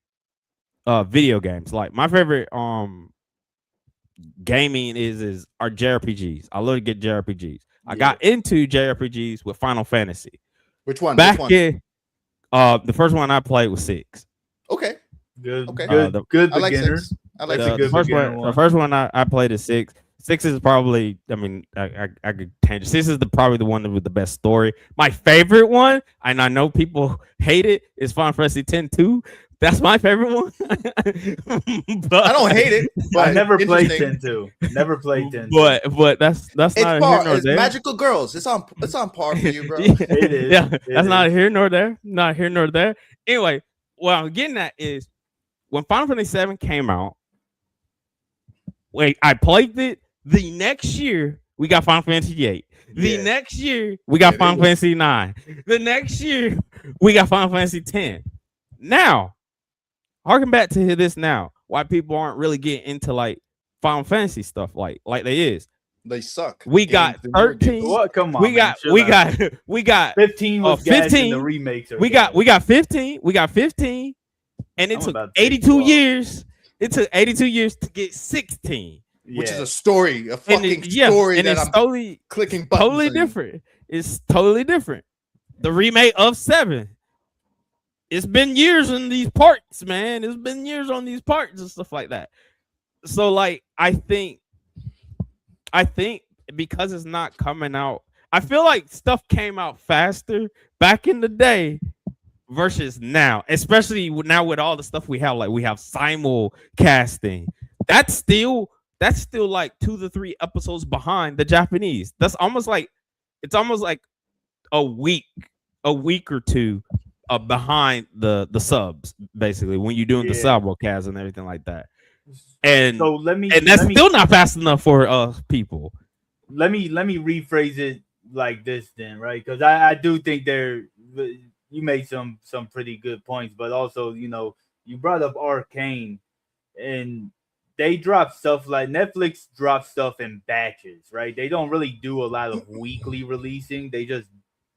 video games. Like my favorite gaming is are JRPGs. I love to get JRPGs. I got into JRPGs with Final Fantasy. Which one? Back in the first one I played was 6. Okay. Good, Okay. good I like beginner. 6. I like That's a six. good beginner one. The first one I played is 6. 6 is probably, I mean, I could tangent. 6 is probably the one with the best story. My favorite one, and I know people hate it, is Final Fantasy X 2. That's my favorite one. But, I don't hate it. I never played 10 2. Never played 10. But that's it's not par. here nor It's there. magical girls. It's on par for you, bro. It is. Yeah, It that's is. not here nor there. Not here nor there. Anyway, what I'm getting at is when Final Fantasy 7 came out. Wait, I played it. The next year we got Final Fantasy 8. The next year we got Final Fantasy 9. The next year we got Final Fantasy 10. Now, harken back to this now. Why people aren't really getting into like Final Fantasy stuff like they is. They suck. We got 13. What? Come on, we got 15 was 15 in the remakes. We got 15. We got 15, and it took 82 years. It took 82 years to get 16, which is a story, a fucking story, and it's totally clicking buttons. Totally different. It's totally different. The remake of 7. It's been years in these parts, man. It's been years on these parts and stuff like that. So, like, I think because it's not coming out, I feel like stuff came out faster back in the day versus now, especially now with all the stuff we have. Like, we have simulcasting. That's still like 2 to 3 episodes behind the Japanese. It's almost like a week or two behind the subs, basically, when you're doing the simulcast and everything like that. And so that's still not fast enough for people. Let me rephrase it like this then, right? Because I do think you made some pretty good points, but also, you brought up Arcane, and they drop stuff like Netflix drops stuff in batches, right? They don't really do a lot of weekly releasing. They just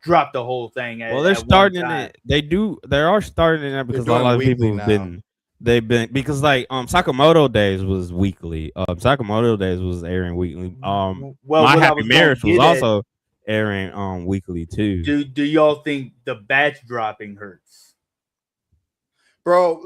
drop the whole thing they're starting it. They are starting it because a lot of people have been because like Sakamoto Days was weekly. Sakamoto Days was airing weekly. My Happy Marriage was also airing weekly too. Do y'all think the batch dropping hurts? Bro,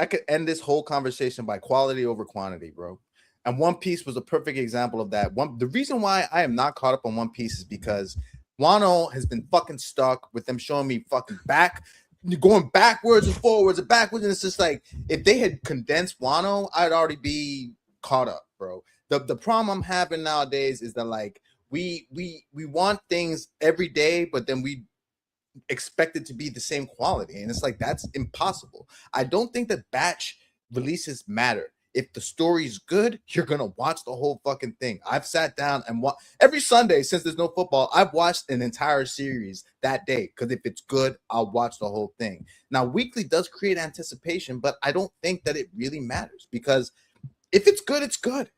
I could end this whole conversation by quality over quantity, bro. And One Piece was a perfect example of that. The reason why I am not caught up on One Piece is because Wano has been fucking stuck with them showing me fucking going backwards and forwards and backwards. And it's just like, if they had condensed Wano, I'd already be caught up, bro. The problem I'm having nowadays is that like we want things every day, but then we expect it to be the same quality. And it's like, that's impossible. I don't think that batch releases matter. If the story's good, you're gonna watch the whole fucking thing. I've sat down and every Sunday since there's no football, I've watched an entire series that day because if it's good, I'll watch the whole thing. Now, weekly does create anticipation, but I don't think that it really matters because if it's good, it's good.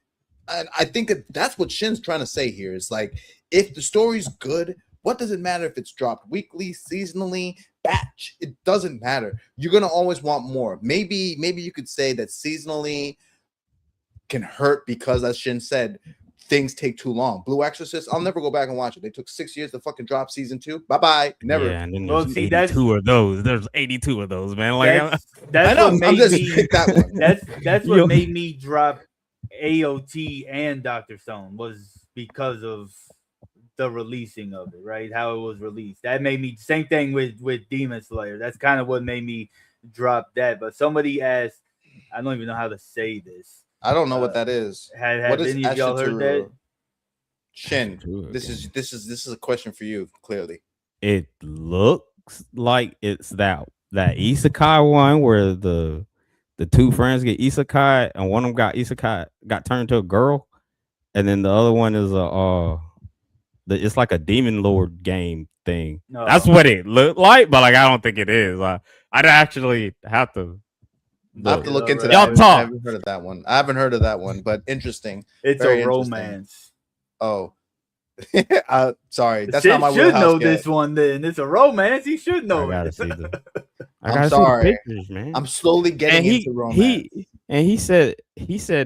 And I think that's what Shin's trying to say here. Is like, if the story's good, what does it matter if it's dropped weekly, seasonally, batch? It doesn't matter. You're gonna always want more. Maybe you could say that seasonally can hurt because, as Shin said, things take too long. Blue Exorcist, I'll never go back and watch it. They took 6 years to fucking drop season 2. Bye-bye. Never. Yeah, and then Well, there's see, 82 of those. There's 82 of those, man. Like, that's I know. what I'm made just me. pick that one. That's Yo. what made me drop AOT and Doctor Stone was because of the releasing of it, right? How it was released. That made me. Same thing with Demon Slayer. That's kind of what made me drop that. But somebody asked, I don't even know how to say this. I don't know what that is. Have What is any of y'all heard that? Ashituru? Shin, Ashituru this is a question for you, clearly. it looks like it's that isekai one where the two friends get isekai and one of them got turned into a girl, and then the other one is it's like a demon lord game thing. No. That's what it looked like, but like I don't think it is. I'd actually have to. I have to look into Y'all that. talk. I haven't heard of that one. I haven't heard of that one, but interesting. It's Very a interesting. romance. Oh, sorry, that's Sid not my should wheelhouse know yet. this one. Then it's a romance. He should know I gotta it. see the. I I'm gotta see sorry. the pictures, man. I'm slowly getting into romance. He said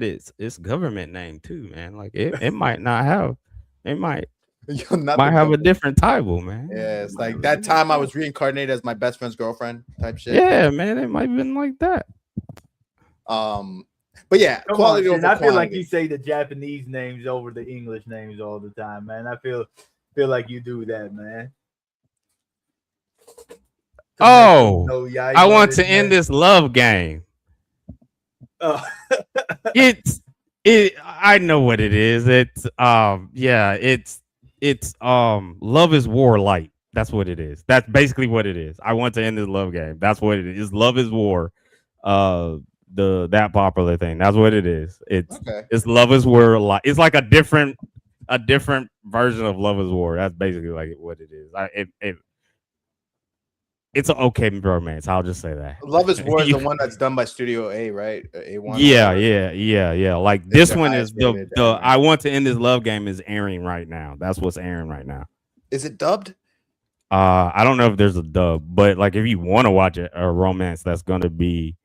it's government name too, man. Like it might not have. It might You're not might the have a government. different title, man. Yeah, it's like that time I was reincarnated as my best friend's girlfriend type shit. Yeah, man. It might have been like that. But yeah, Come quality on, over Sid. I feel like quantity. you say the Japanese names over the English names all the time, man. I feel like you do that, man. Oh, No, yeah, I want to end this love game. Oh. I know what it is. It's Love is War Light. That's what it is. That's basically what it is. I want to end this love game. That's what it is. Love is War. That popular thing. That's what it is. It's Love is War Light. It's like a different version of Love is War. That's basically like what it is. It's an okay romance. I'll just say that. Love is War is the one that's done by Studio A, right? A1. Yeah. Like this their one is highest the rated anime. I want to end this love game is airing right now. That's what's airing right now. Is it dubbed? I don't know if there's a dub, but like if you want to watch a romance that's gonna be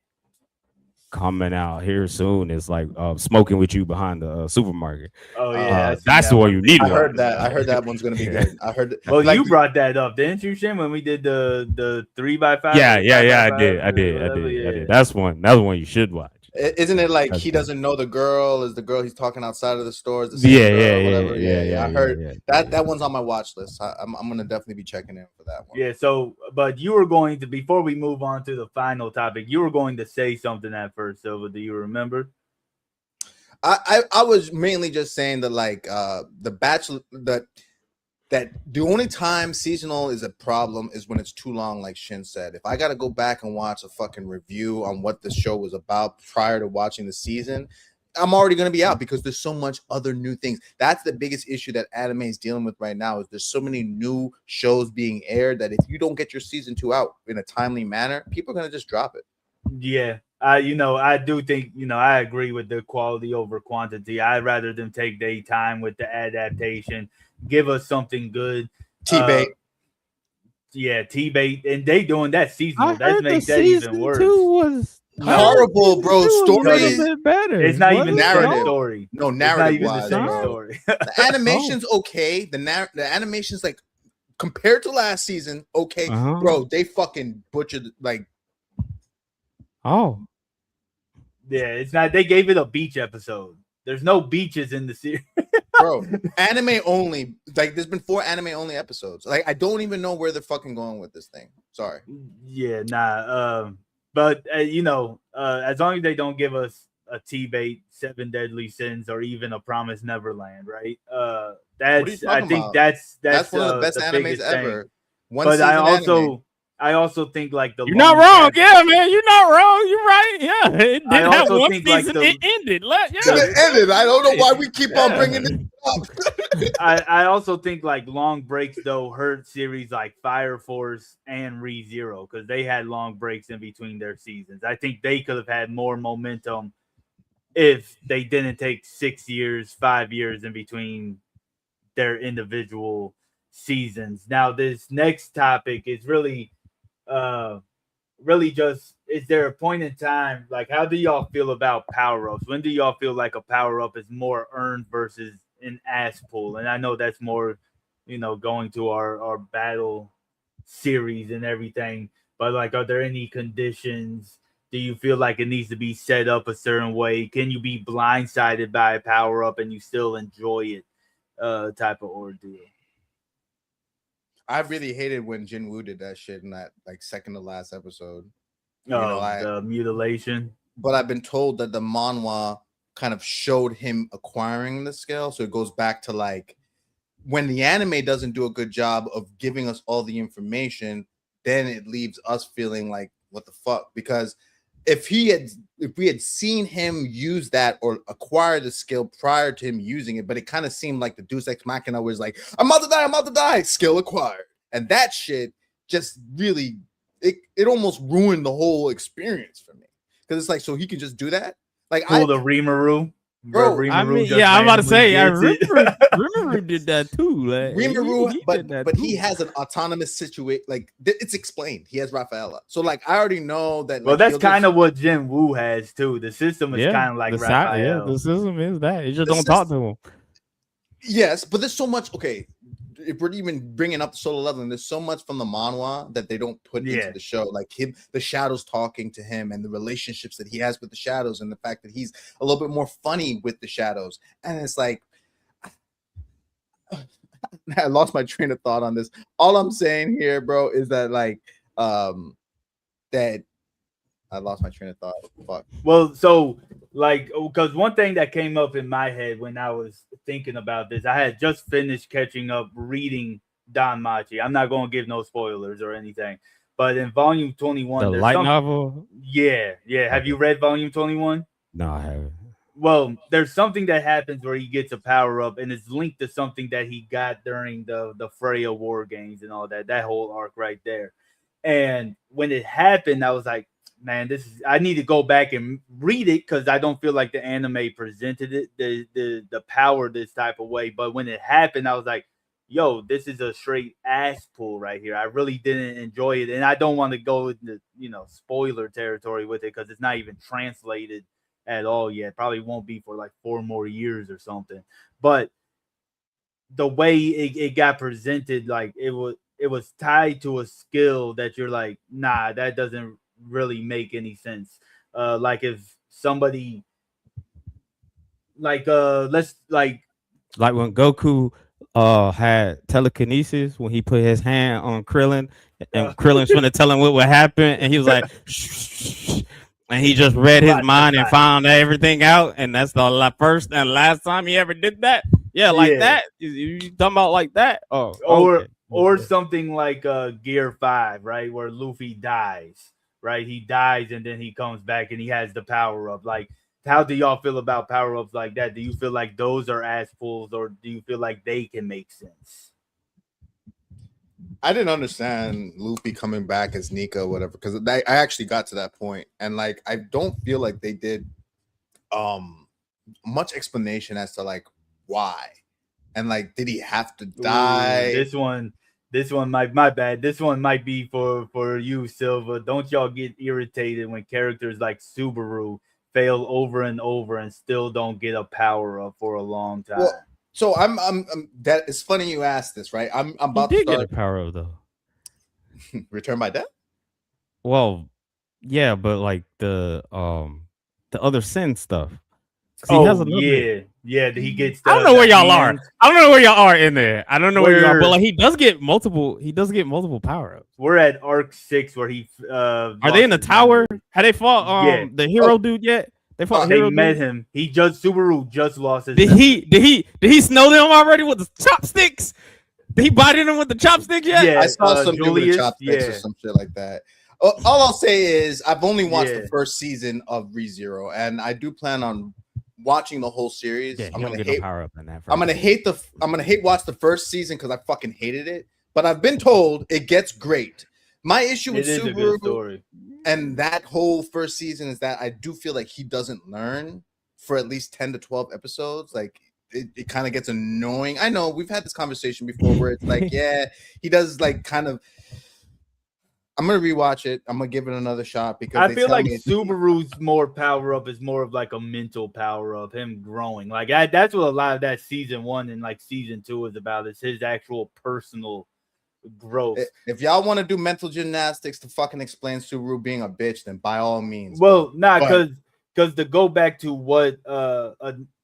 coming out here soon, it's like Smoking with You behind the supermarket. Oh yeah, that's the one you need. I heard that. I heard that one's gonna be good. I heard. Well, like, you brought that up, didn't you, Shin? When we did the 3x5. Yeah. I did. That's one you should watch. Isn't it like he doesn't know the girl is the girl he's talking outside of the store? Is the same girl, whatever. I heard that one's on my watch list. I'm gonna definitely be checking in for that one. Yeah. So, but you were going to, before we move on to the final topic, you were going to say something at first, Silva. Do you remember? I was mainly just saying that like the Bachelor that the only time seasonal is a problem is when it's too long, like Shin said. If I got to go back and watch a fucking review on what the show was about prior to watching the season, I'm already going to be out because there's so much other new things. That's the biggest issue that anime is dealing with right now is there's so many new shows being aired that if you don't get your season 2 out in a timely manner, people are going to just drop it. Yeah. I do think, I agree with the quality over quantity. I'd rather them take their time with the adaptation, give us something good. T-bait. T-bait. And they doing that seasonal. That makes that even worse. Was horrible, bro. Story is better. It's not even narrative. the same story. No, narrative it's not even the same wise, story. The animation's okay. The animation's like compared to last season, okay. Bro, they fucking butchered like yeah, it's not. They gave it a beach episode. There's no beaches in the series. Bro, anime only. Like, there's been 4 anime only episodes. Like, I don't even know where they're fucking going with this thing. Sorry. Yeah, nah. But as long as they don't give us a T-bait, 7 Deadly Sins, or even a Promised Neverland, right? That's one of the best animes ever. But I also think like you're not wrong, yeah, man. You're not wrong. You're right, yeah. It didn't have one think season. Like it ended. It ended. I don't know why we keep on bringing it up. I also think like long breaks though hurt series like Fire Force and ReZero because they had long breaks in between their seasons. I think they could have had more momentum if they didn't take 6 years, 5 years in between their individual seasons. Now, this next topic is uh really just, is there a point in time, like, how do y'all feel about power ups? When do y'all feel like a power up is more earned versus an ass pull? And I know that's more, going to our battle series and everything, but like, are there any conditions? Do you feel like it needs to be set up a certain way? Can you be blindsided by a power up and you still enjoy it? Type of ordeal. I really hated when Jin Woo did that shit in that like second to last episode. The mutilation. But I've been told that the manhwa kind of showed him acquiring the skill, so it goes back to like when the anime doesn't do a good job of giving us all the information, then it leaves us feeling like what the fuck, because if we had seen him use that or acquire the skill prior to him using it, but it kind of seemed like the Deus Ex Machina was like, I'm about to die, skill acquired. And that shit just really, it almost ruined the whole experience for me. Because it's like, so he can just do that? Like, Pull the Rimuru. Bro, I Rimuru mean, just yeah, I'm about to randomly say, I gets it. Rimuru did that too. Like, Rimuru, he but did that he too. has an autonomous situation. Like, it's explained. He has Rafaela. So, like, I already know that. Well, Like, that's kind of what Jin Woo has too. The system is Yeah, kind of like the Raphael. the system is that. You just The don't talk to him. Yes, but there's so much. Okay, if we're even bringing up the solo leveling, there's so much from the manhwa that they don't put into the show, like him, the shadows talking to him, and the relationships that he has with the shadows, and the fact that he's a little bit more funny with the shadows. And it's like, I lost my train of thought on this. All I'm saying here, bro, is that like, that I lost my train of thought. Fuck. Well, so like, because one thing that came up in my head when I was thinking about this, I had just finished catching up reading Don Machi. I'm not going to give no spoilers or anything, but in volume 21, The there's light novel. Yeah. Have you read volume 21? No, I haven't. Well, there's something that happens where he gets a power up, and it's linked to something that he got during the Freya War Games and all that. That whole arc right there. And when it happened, I was like, man, I need to go back and read it because I don't feel like the anime presented it the power this type of way. But when it happened, I was like, yo, this is a straight ass pull right here. I really didn't enjoy it, and I don't want to go into spoiler territory with it because it's not even translated at all yet. Probably won't be for like 4 more years or something. But the way it got presented, like it was tied to a skill that you're like, nah, that doesn't really make any sense. Like if somebody let's like when Goku had telekinesis when he put his hand on Krillin and Krillin's trying to tell him what would happen, and he was like shh, and he just read his mind and found everything out, and that's the first and last time he ever did that. Yeah, like that. You talking about like that? Oh, or something like Gear 5, right? Where Luffy dies, right? He dies and then he comes back and he has the power up. Like, how do y'all feel about power ups like that? Do you feel like those are ass pulls, or do you feel like they can make sense? I didn't understand Luffy coming back as Nika, whatever, because I actually got to that point, and like I don't feel like they did much explanation as to like why, and like did he have to die? Ooh, this one might, my bad. This one might be for you, Silva. Don't y'all get irritated when characters like Subaru fail over and over and still don't get a power up for a long time? Well, so I'm that it's funny you asked this, right? I'm about to start get a power up though. Return by Death? Well, yeah, but like the other sin stuff. Oh, he has yeah. He gets. I don't know where y'all are. I don't know where y'all are in there. I don't know where you are, but like he does get multiple. He does get multiple power ups. We're at arc 6 where he. Are they in the tower? Have they fought the hero dude yet? They fought. They met him. Subaru just lost his. Did he snow them already with the chopsticks? Did he bite them with the chopsticks yet? Yeah, I saw some Julius, chopsticks or some shit like that. All I'll say is I've only watched the first season of ReZero, and I do plan on watching the whole series. Yeah, I'm gonna hate power up in that. I'm gonna hate watch the first season because I fucking hated it. But I've been told it gets great. My issue with Subaru and that whole first season is that I do feel like he doesn't learn. for at least 10 to 12 episodes, like it kind of gets annoying. I know we've had this conversation before where it's like, yeah, he does like kind of. I'm gonna rewatch it. I'm gonna give it another shot because I they feel tell like me Subaru's more power up is more of like a mental power up, him growing. Like that's what a lot of that season 1 and like season 2 is about. Is his actual personal growth. if y'all want to do mental gymnastics to fucking explain Subaru being a bitch, then by all means. Well, but because to go back to what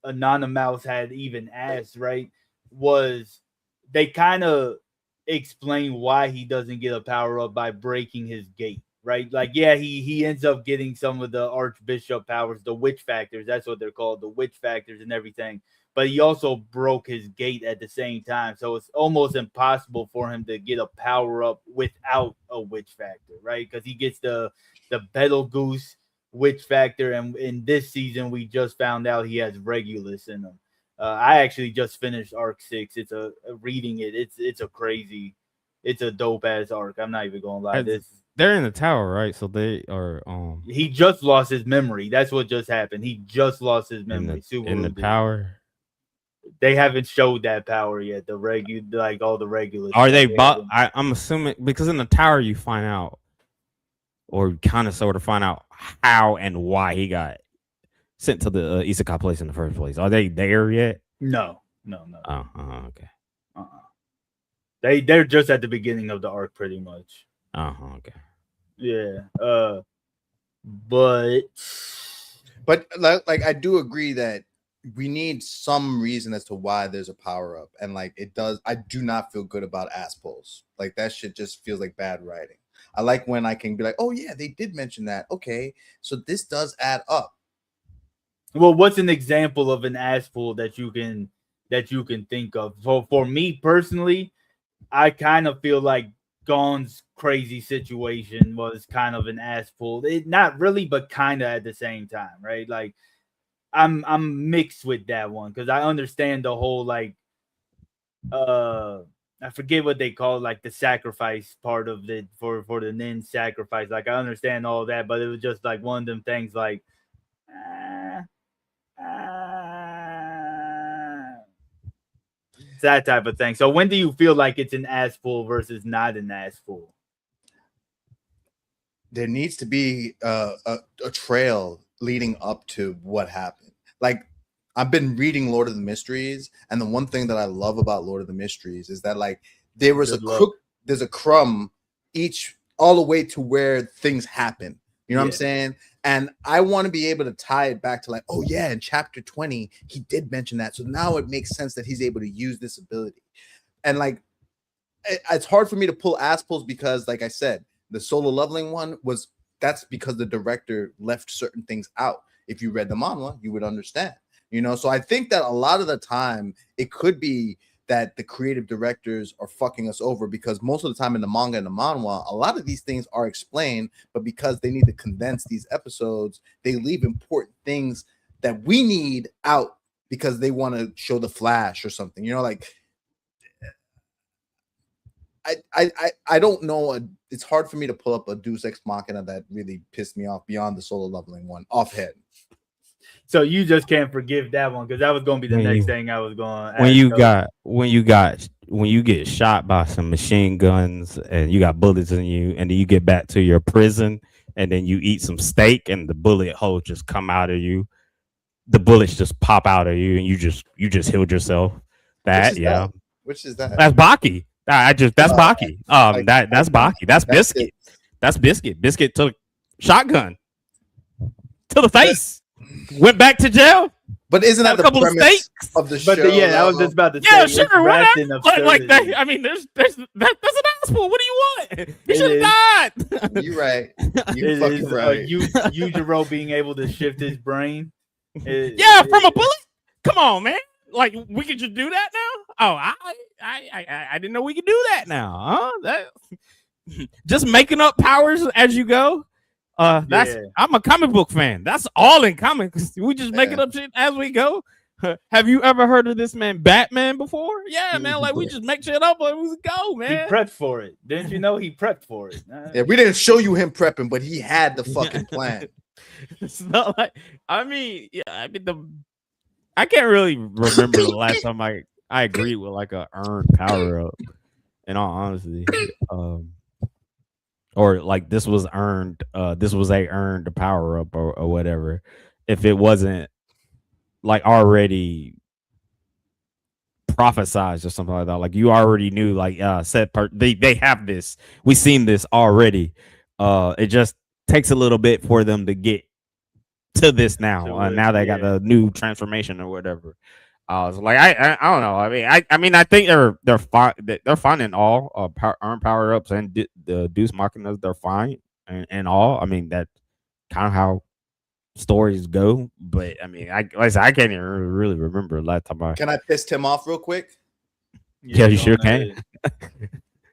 Anonymous had even asked, right, was they kind of explain why he doesn't get a power up by breaking his gate, right? Like, yeah, he ends up getting some of the Archbishop powers, the witch factors. That's what they're called, the witch factors and everything. But he also broke his gate at the same time, so it's almost impossible for him to get a power up without a witch factor, right? Because he gets the Betelgeuse witch factor, and in this season we just found out he has Regulus in him. I actually just finished arc 6. It's reading it. It's a crazy, it's a dope ass arc. I'm not even gonna lie. They're in the tower, right? So they are. He just lost his memory. That's what just happened. He just lost his memory. In the tower. They haven't showed that power yet. Like all the regulars. Are they? I'm assuming because in the tower you find out, or kind of sort of find out how and why he got sent to the Isekai place in the first place. Are they there yet? No. Oh, okay. They're just at the beginning of the arc, pretty much. Okay. Yeah. But like I do agree that we need some reason as to why there's a power up, and like it does. I do not feel good about ass pulls. Like that shit just feels like bad writing. I like when I can be like, oh yeah, they did mention that. Okay, so this does add up. Well, what's an example of an ass pull that you can think of? For me personally, I kind of feel like Gon's crazy situation was kind of an ass pull. Not really, but kind of at the same time, right? Like I'm mixed with that one because I understand the whole like I forget what they call like the sacrifice part of it for the nin sacrifice. Like I understand all that, but it was just like one of them things like that type of thing. So when do you feel like it's an ass pull versus not an ass pull? There needs to be a trail leading up to what happened. Like I've been reading Lord of the Mysteries, and the one thing that I love about Lord of the Mysteries is that like there's a crumb each all the way to where things happen. You know what I'm saying? And I want to be able to tie it back to like, oh yeah, in chapter 20, he did mention that. So now it makes sense that he's able to use this ability. And like, it's hard for me to pull ass pulls because, like I said, the solo leveling one that's because the director left certain things out. If you read the manga, you would understand, you know? So I think that a lot of the time it could be that the creative directors are fucking us over because most of the time in the manga and the manhwa, a lot of these things are explained, but because they need to condense these episodes, they leave important things that we need out because they want to show the Flash or something, you know, like I don't know. It's hard for me to pull up a Deus Ex Machina that really pissed me off beyond the solo leveling one offhand. So you just can't forgive that one because that was going to be the next thing I was going. When you get shot by some machine guns and you got bullets in you, and then you get back to your prison, and then you eat some steak, and the bullet hole just come out of you. The bullets just pop out of you, and you just healed yourself. Which is that? That's Baki. That's Baki. That's Baki. That's Biscuit. That's Biscuit. Biscuit took shotgun to the face. Went back to jail. But isn't that the premise of the show? But I was just about to say. Yeah, sure. Like that. I mean, that's an asshole. What do you want? He should have died. You're right. You're fucking right. Yujiro being able to shift his brain. From a bullet. Come on, man. Like we could just do that now. Oh, I didn't know we could do that now. Huh? Just making up powers as you go. I'm a comic book fan. That's all in comics. We just making up shit as we go. Have you ever heard of this man Batman before? Yeah, man. Like we just make shit up as we go, man. He prepped for it. Didn't you know he prepped for it? Yeah, we didn't show you him prepping, but he had the fucking plan. It's not like I mean, yeah, I mean I can't really remember the last time I agreed with like a earned power up. In all honesty, or like this was earned. This was a earned power up or whatever. If it wasn't like already prophesized or something like that, like you already knew, like they have this. We seen this already. It just takes a little bit for them to get to this now. Now they got the new transformation or whatever. I was like, I don't know. I mean, I think they're fine. They're fine in all earn power ups and the Deuce Machinas. They're fine and all. I mean, that kind of how stories go. But I mean, like I said, I can't even really remember the last time I. Can I piss Tim off real quick? Yeah, you sure can.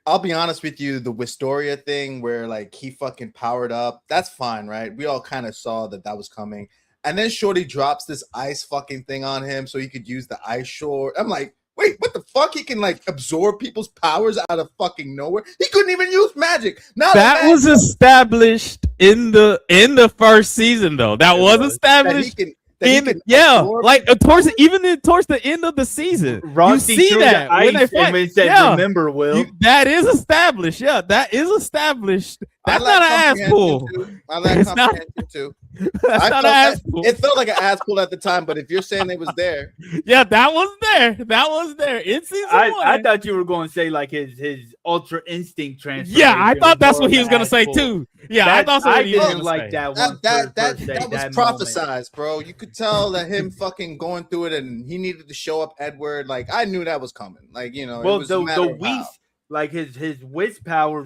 I'll be honest with you, the Wisteria thing where like he fucking powered up, that's fine, right? We all kind of saw that was coming. And then Shorty drops this ice fucking thing on him so he could use the ice shore. I'm like, wait, what the fuck? He can like absorb people's powers out of fucking nowhere. He couldn't even use magic. Now that was established in the first season, though. That was established. Like towards the end of the season, you see that when they fight. Remember, Will, that is established. Yeah, that is established. That's not an ass pull. I like comprehension too. That's not an ass pull. It felt like an ass pull at the time, but if you're saying it was there, yeah, that was there. That was there in season 1. I thought you were going to say like his ultra instinct transfer. Yeah, I thought that's what he was going to say too. Yeah, I thought I didn't like that one. That was prophesized, bro. You could tell that him fucking going through it, and he needed to show up Edward. Like I knew that was coming. Like it was the Whis, like his Whis power,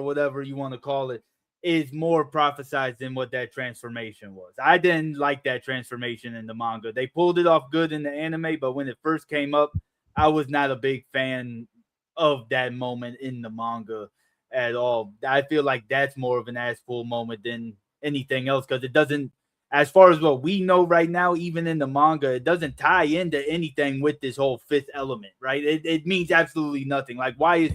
whatever you want to call it, is more prophesized than what that transformation was. I didn't like that transformation in the manga. They pulled it off good in the anime, but when it first came up, I was not a big fan of that moment in the manga at all. I feel like that's more of an ass pull moment than anything else because it doesn't, as far as what we know right now, even in the manga, it doesn't tie into anything with this whole fifth element, right? It means absolutely nothing. Like, why is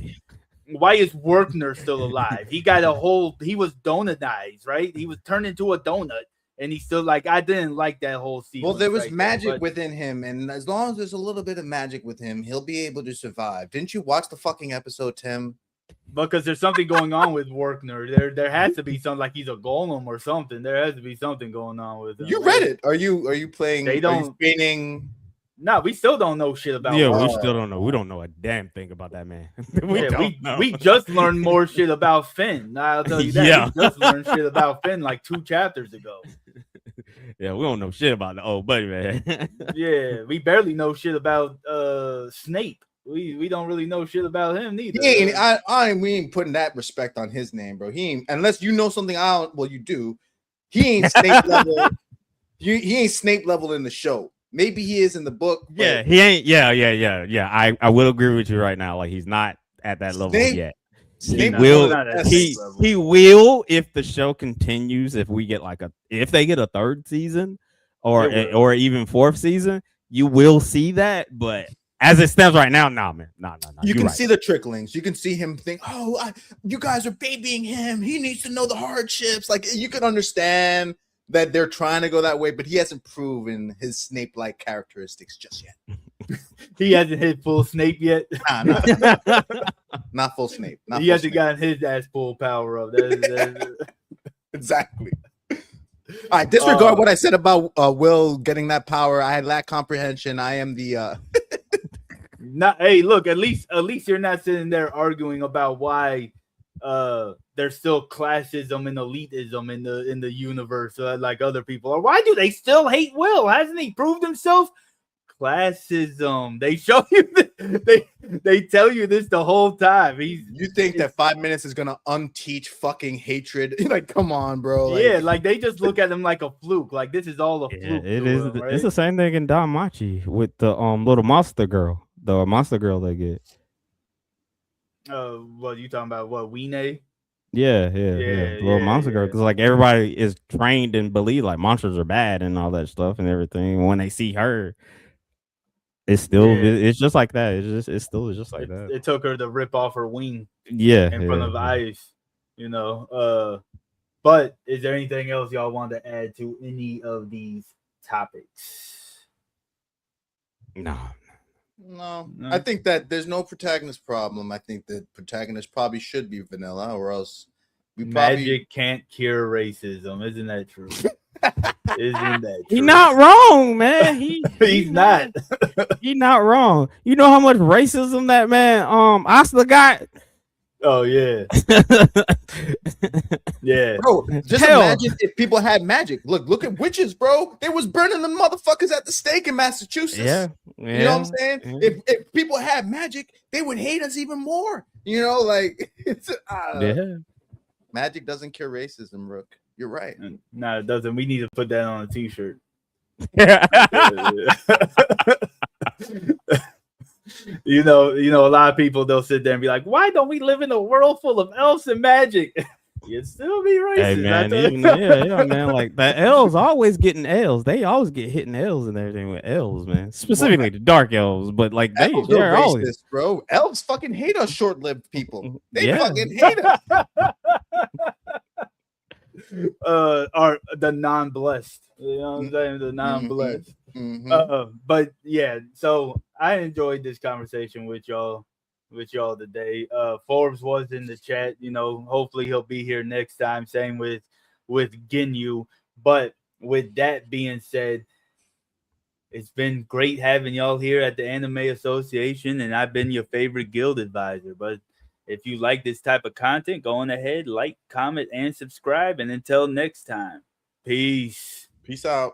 Werkner still alive? He was donutized, right? He was turned into a donut, and he's still like, I didn't like that whole season. Well, there was magic within him, and as long as there's a little bit of magic with him, he'll be able to survive. Didn't you watch the fucking episode, Tim? Because there's something going on with Werkner. There has to be something, like he's a golem or something. There has to be something going on with him. You read it? Are you playing? They don't. No, we still don't know shit about. Yeah, we still don't know. We don't know a damn thing about that man. we just learned more shit about Finn. I'll tell you that. Yeah. We just learned shit about Finn like 2 chapters ago. Yeah, we don't know shit about the old buddy, man. Yeah, we barely know shit about Snape. We don't really know shit about him neither. We ain't putting that respect on his name, bro. He ain't, unless you know something I don't. Well, you do. He ain't Snape level. He ain't Snape level in the show. Maybe he is in the book. Yeah, he ain't. Yeah. I will agree with you right now. Like he's not at that level yet. He will if the show continues. If we get if they get a 3rd season or even 4th season, you will see that. But as it stands right now, nah, man, nah. You can see the tricklings. You can see him think, you guys are babying him. He needs to know the hardships. Like you can understand that they're trying to go that way, but he hasn't proven his Snape-like characteristics just yet. He hasn't hit full Snape yet. Not full Snape. He hasn't gotten his ass full power up. Exactly. All right, disregard what I said about Will getting that power. I lack comprehension. I am the. Hey, look. At least you're not sitting there arguing about why there's still classism and elitism in the universe, like other people are. Why do they still hate Will? Hasn't he proved himself? Classism. They show you. They tell you this the whole time. You think that 5 minutes is gonna unteach fucking hatred? Like, come on, bro. Like they just look at him like a fluke. Like this is all a fluke. It is. Right? It's the same thing in Danmachi with the little monster girl. The monster girl they get. What you talking about? What, Weene? Yeah. Little monster girl, because like everybody is trained and believe like monsters are bad and all that stuff and everything. When they see her, it's still it's just like that. It's still just like that. It took her to rip off her wing. Yeah, in front of ice. But is there anything else y'all want to add to any of these topics? No. No, No. I think that there's no protagonist problem. I think that protagonist probably should be vanilla, or else we Magic can't cure racism. Isn't that true? Isn't that true? He's not wrong, man. He's not. He not wrong. You know how much racism that man Oscar got? Oh yeah. Yeah. Bro, just Hell. imagine if people had magic. Look at witches, bro. They was burning them motherfuckers at the stake in Massachusetts. Yeah. You know what I'm saying? Yeah. If people had magic, they would hate us even more. You know, like it's Yeah. magic doesn't cure racism, Rook. You're right. No, it doesn't. We need to put that on a t-shirt. You know, a lot of people they'll sit there and be like, "Why don't we live in a world full of elves and magic?" You'd still be racist. Hey man, yeah, man. Like the elves always getting L's. They always get hitting L's and everything with L's, man. Specifically the dark elves, but like Elves they're are always racist, bro. Elves fucking hate us short-lived people. They Yeah. fucking hate us. Are the non-blessed. You know what I'm saying? The non-blessed. Mhm. But yeah, so I enjoyed this conversation with y'all today. Forbes was in the chat, you know, hopefully he'll be here next time. Same with Ginyu. But with that being said, it's been great having y'all here at the Anime Association, and I've been your favorite guild advisor. But if you like this type of content, go on ahead, like, comment, and subscribe. And until next time, peace. Peace out.